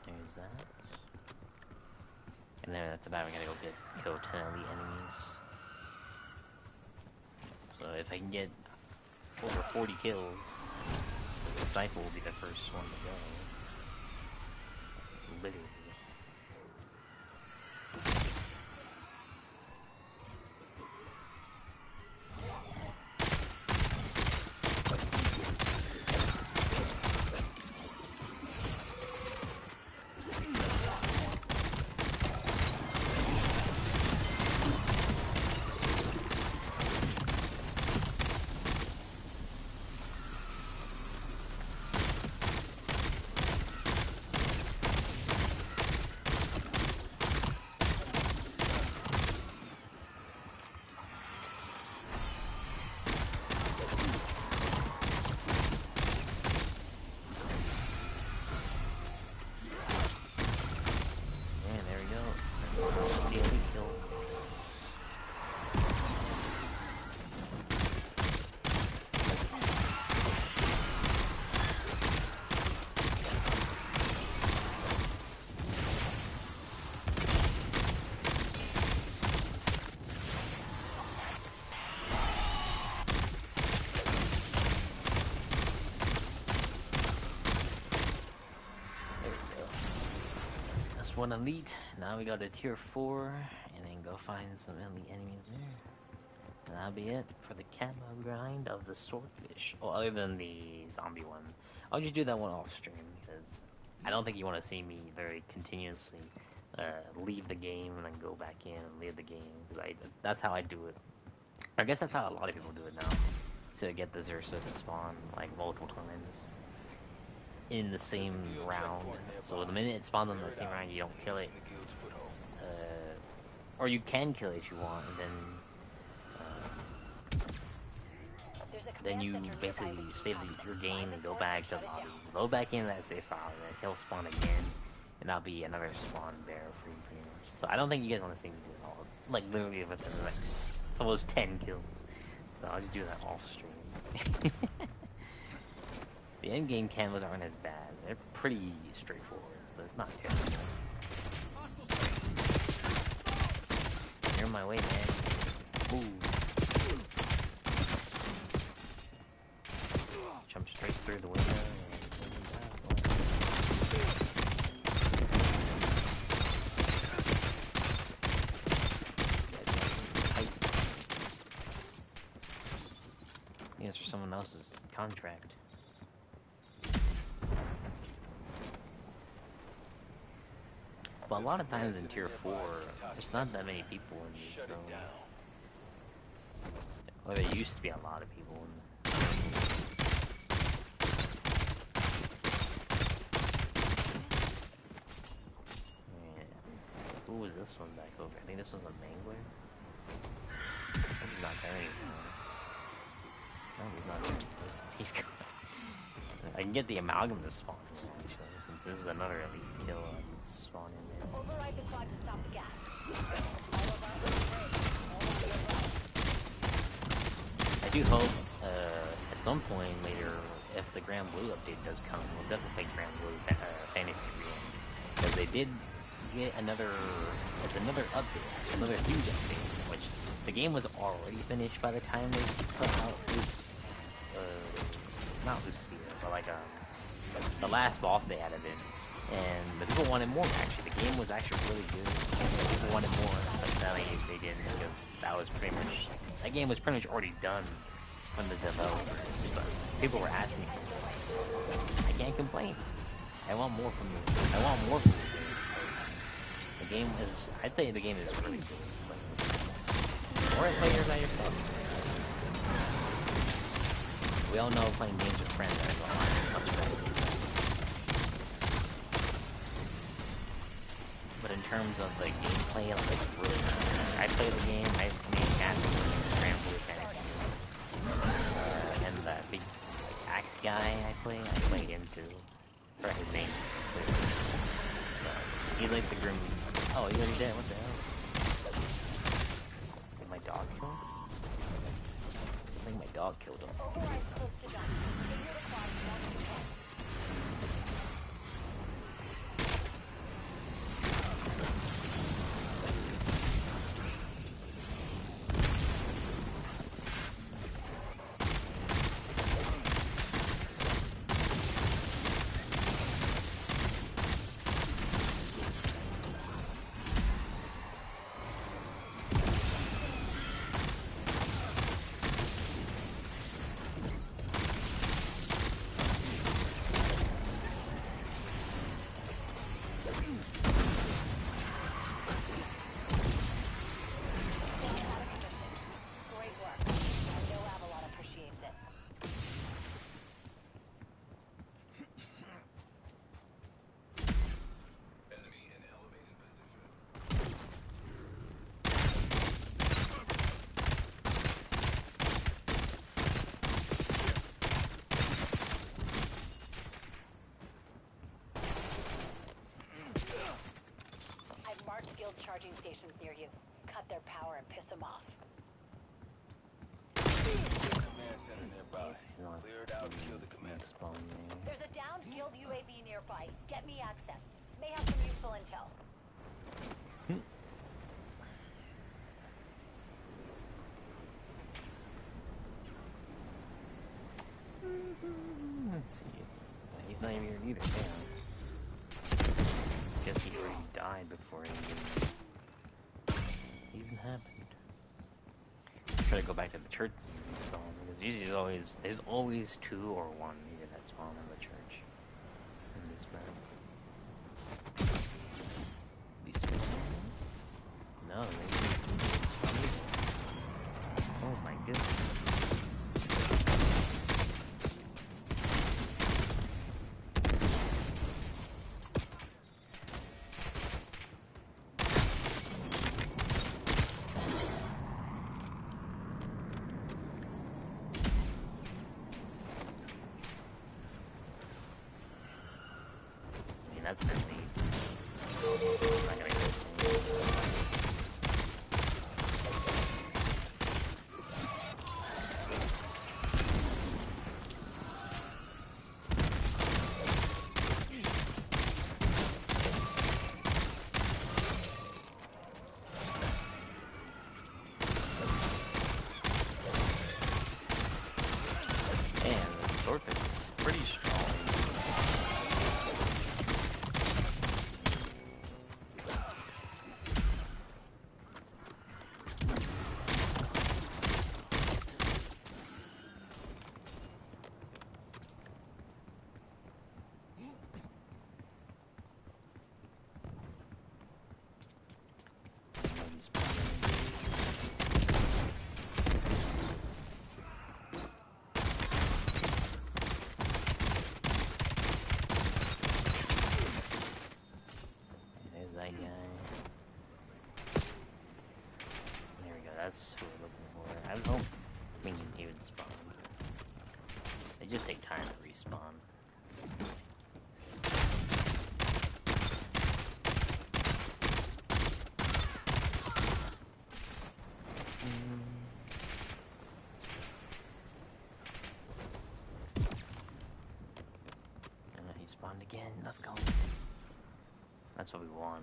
There's that. And then that's about, we gotta go kill 10 elite enemies. So if I can get over 40 kills, the Disciple will be the first one to go. Literally. One elite. Now we got a tier 4, and then go find some elite enemies there. And that'll be it for the camo grind of the swordfish. Well, other than the zombie one, I'll just do that one off stream because I don't think you want to see me very continuously leave the game and then go back in and leave the game, because that's how I do it. I guess that's how a lot of people do it now, to get the Zersa to spawn like multiple times in the same round. So the minute it spawns in the same round, you don't kill it. Or you can kill it if you want, and then you basically save your game and go back to the lobby. Go back in that save file, and then he'll spawn again, and that'll be another spawn bear for you pretty much. So I don't think you guys want to see me do it all. Like literally within the next almost 10 kills. So I'll just do that off stream. The endgame camos aren't as bad. They're pretty straightforward, so it's not terrible. You're in my way, man. Ooh. Jump straight through the window. I think it's for someone else's contract. But a lot of times in tier 4, there's not that many people in these, so... Well, there used to be a lot of people in yeah. Who was this one back over? I think this was a Mangler? He's not there anymore. No, he's not there. He's gone. I can get the amalgam to spawn here, actually, since this is another elite kill. I can spawn in there. Override the pod to stop the gas. I do hope at some point later, if the Grand Blue update does come, we'll definitely play Grand Blue Fantasy Real, because they did get another update, another huge update, which the game was already finished by the time they put out not Lucia, but like the last boss they added in, and the people wanted more. Actually, the game was actually really good. People wanted more, but unfortunately they didn't, because that was pretty much, that game was pretty much already done from the developers, but people were asking me for it. I can't complain. I want more from the game. The game is, I'd say the game is really good. Or play by yourself. We all know playing games with friends is a lot much better. But in terms of the gameplay, like, it's really nice. I play the game, me and Cat ran through it kind of. And that big axe guy I play him too. For his name. He's like the grim. Oh, he already dead, what the hell? Did my dog kill him? I think my dog killed him. Override's close to done. Take the quad once you can. Charging stations near you. Cut their power and piss them off. Command center nearby. Clear it out and kill the commander. There's a downed guild UAV nearby. Get me access. May have some useful intel. Let's see. He's not even here either. Guess he already died before he even happened. Try to go back to the church and spawn, because usually there's always 2 or 1 either that spawn in the church in this map. Be spawn? No, they didn't spawn either. Oh my goodness. That's been neat. I'm not gonna go. Man, the swordfish is pretty strong. There's that guy. There we go, that's who we're looking for. I was hoping he would spawn. They just take time to respawn. He spawned again. Let's go. That's what we want.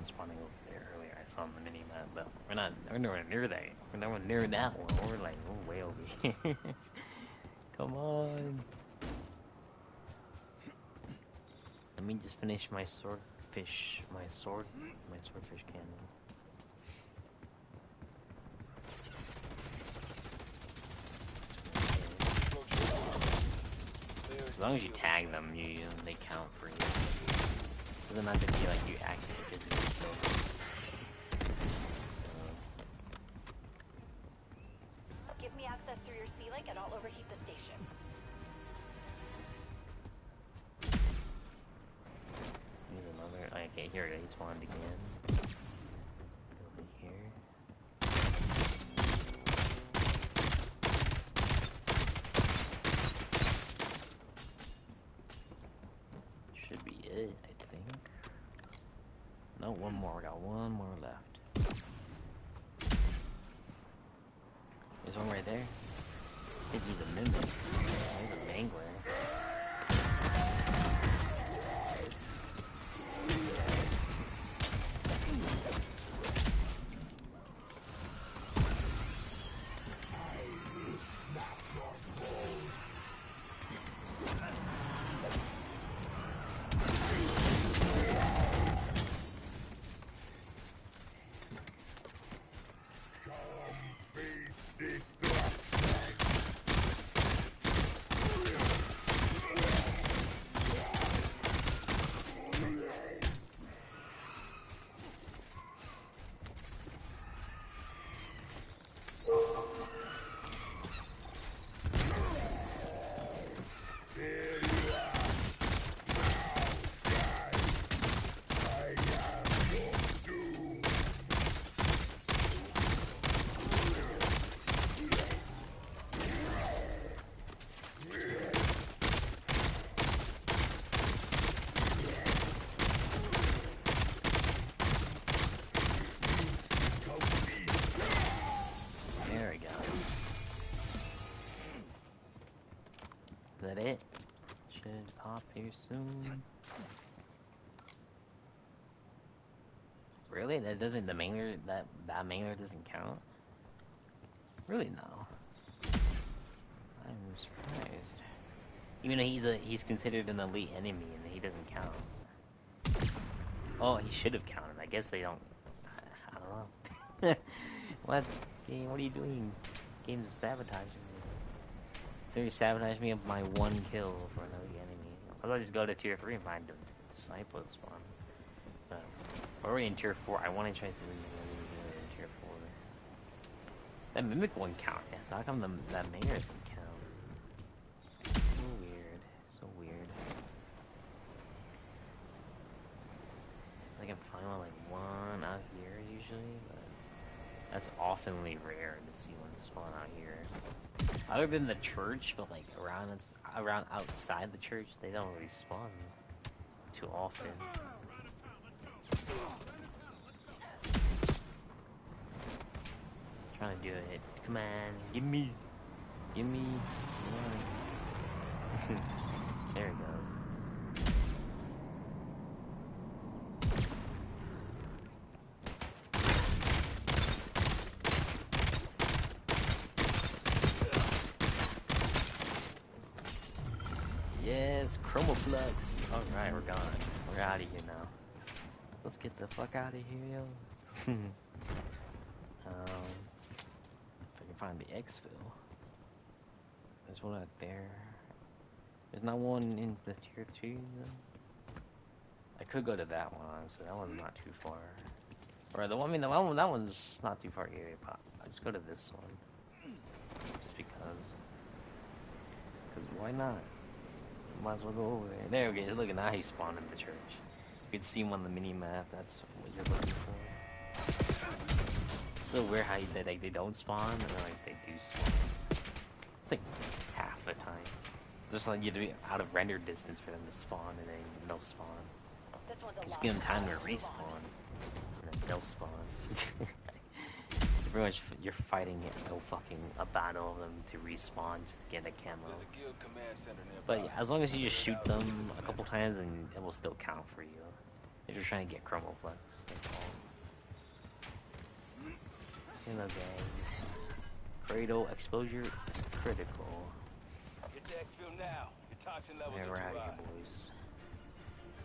one spawning over there earlier. I saw on the mini map, but we're nowhere near that. We're nowhere near that one. We're like, we're way over here. Come on. Let me just finish my swordfish cannon. As long as you tag them, they count for you. Doesn't have to be like you actually physically kill them. So. Give me access through your sea lake and I'll overheat the station. Here's another. Okay, here it is. He spawned again. Over here. Should be it, I think. No, one more. We got one more left. There's one right there. I think he's a mimic. He's a mangler. Is that it? Should pop here soon. Really? That doesn't, the mangler, that mangler doesn't count? Really, no. I'm surprised. Even though he's considered an elite enemy and he doesn't count. Oh, he should have counted. I guess they don't. I don't know. What? Game, what are you doing? Game's sabotaging me. So you sabotage me of my one kill for another enemy. I'll just go to tier 3 and find the disciple spawn. But we're already in tier 4. I want to try to in tier 4. That mimic one count. Yeah, so how come that mayor doesn't count? So weird. So weird. I can find one like one out here usually, but that's oftenly rare to see one spawn out here. Other than the church, but like around outside the church, they don't really spawn too often. Trying to do it. Come on, give me. Come on. There it goes. Yes, Chromoflux. Alright, we're gone. We're out of here now. Let's get the fuck out of here, yo. If I can find the exfil. There's one out there. There's not one in the tier 2, though. I could go to that one, honestly. That one's not too far. Or the one, I mean, that one's not too far either. I'll just go to this one. Just because. Because why not? Might as well go over there. There we go. Look at now he spawned in the church. You can see him on the mini map. That's what you're looking for. It's so weird how they don't spawn and then like they do spawn. It's like half the time. It's just like you have to be out of render distance for them to spawn and then no spawn. This one's a Just lot. give them time to respawn and then they'll spawn. Pretty much you're fighting a battle of them to respawn just to get a camo. There's a guild command center nearby. But yeah, as long as you just shoot them a couple times, then it will still count for you. If you're trying to get Chromoflex, that's all. Hello guys. Cradle exposure is critical. Get to exfil now. Your toxin levels Alright, are we're too out of high. here, boys.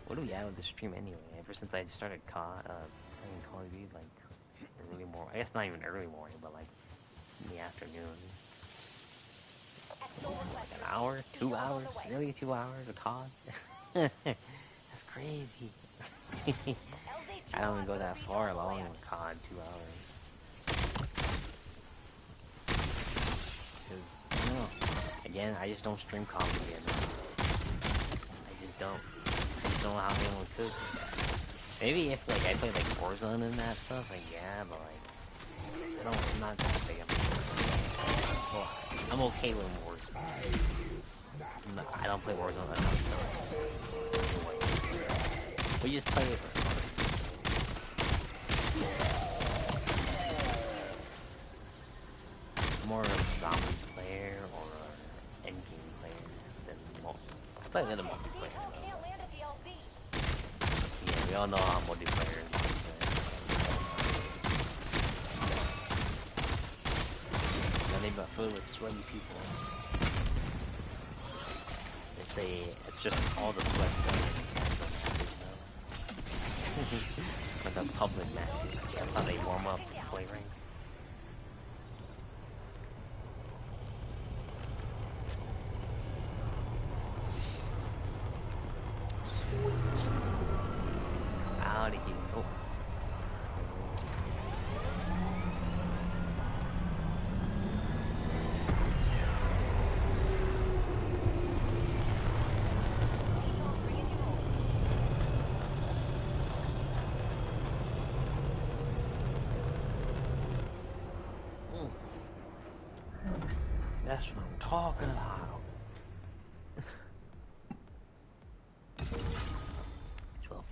What do we have with the stream anyway? Ever since I started playing Call of Duty, like early morning. I guess not even early morning, but like in the afternoon. Like an hour, 2 hours, really 2 hours of COD. That's crazy. I don't even go that far along with COD, 2 hours. Because, you know, again, I just don't stream Call of Duty enough. I just don't. I just don't know how anyone could. Maybe if, like, I play, like, Warzone and that stuff, like, yeah, but, like, I'm not that big of a... Well, I'm okay with Warzone. I don't play Warzone enough. We just play it for fun. More of a Zombies player or an EndGame player than I play a little multiplayer. Yeah, we all know how multiplayer is. Nothing but filled with sweaty people. They say it's just all the sweat like a public matches. That's how they warm up to play rank. Out of here. Oh. That's what I'm talking about.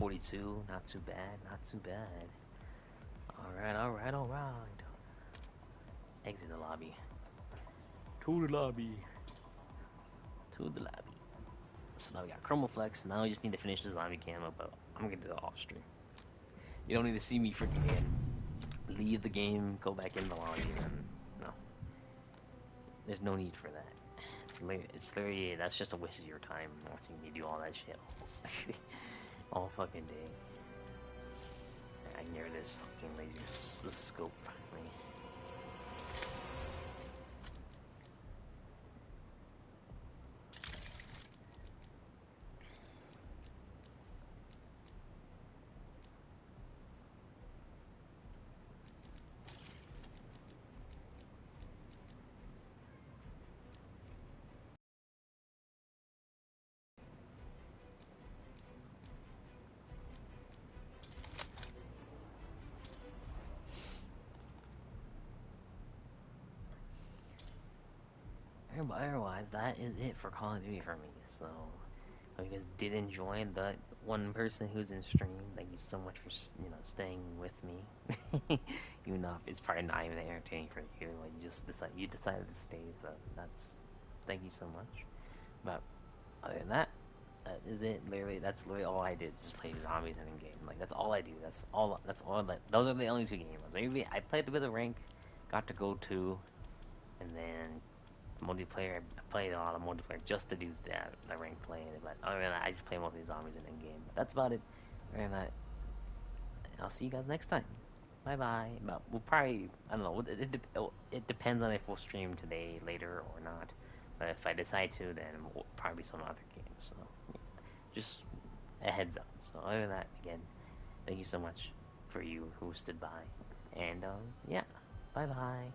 12:42, not too bad, not too bad. Alright, alright, alright. Exit the lobby. To the lobby. To the lobby. So now we got Chromoflex. Now we just need to finish this zombie camo, but I'm gonna do it off stream. You don't need to see me freaking leave the game, go back in the lobby, and no. There's no need for that. It's literally, that's just a waste of your time watching me do all that shit. All fucking day. I near this fucking laser scope finally. But otherwise, that is it for Call of Duty for me. So, if you guys did enjoy the one person who's in stream, thank you so much for staying with me. Even though it's probably not even entertaining for you, like you decided to stay. So thank you so much. But other than that, that is it. That's literally all I did. Just play Zombies and EndGame. Like that's all I do. That's all. Those are the only 2 games. Maybe I played a bit of rank, got to go to, and then multiplayer. I played a lot of multiplayer just to do that, the rank play. But other than that, I just play mostly Zombies and EndGame. But that's about it. Other than that, I'll see you guys next time. Bye bye. But we'll probably, I don't know. It depends on if we'll stream today, later, or not. But if I decide to, then we'll probably some other games. So yeah, just a heads up. So other than that, again, thank you so much for you who stood by. And yeah, bye bye.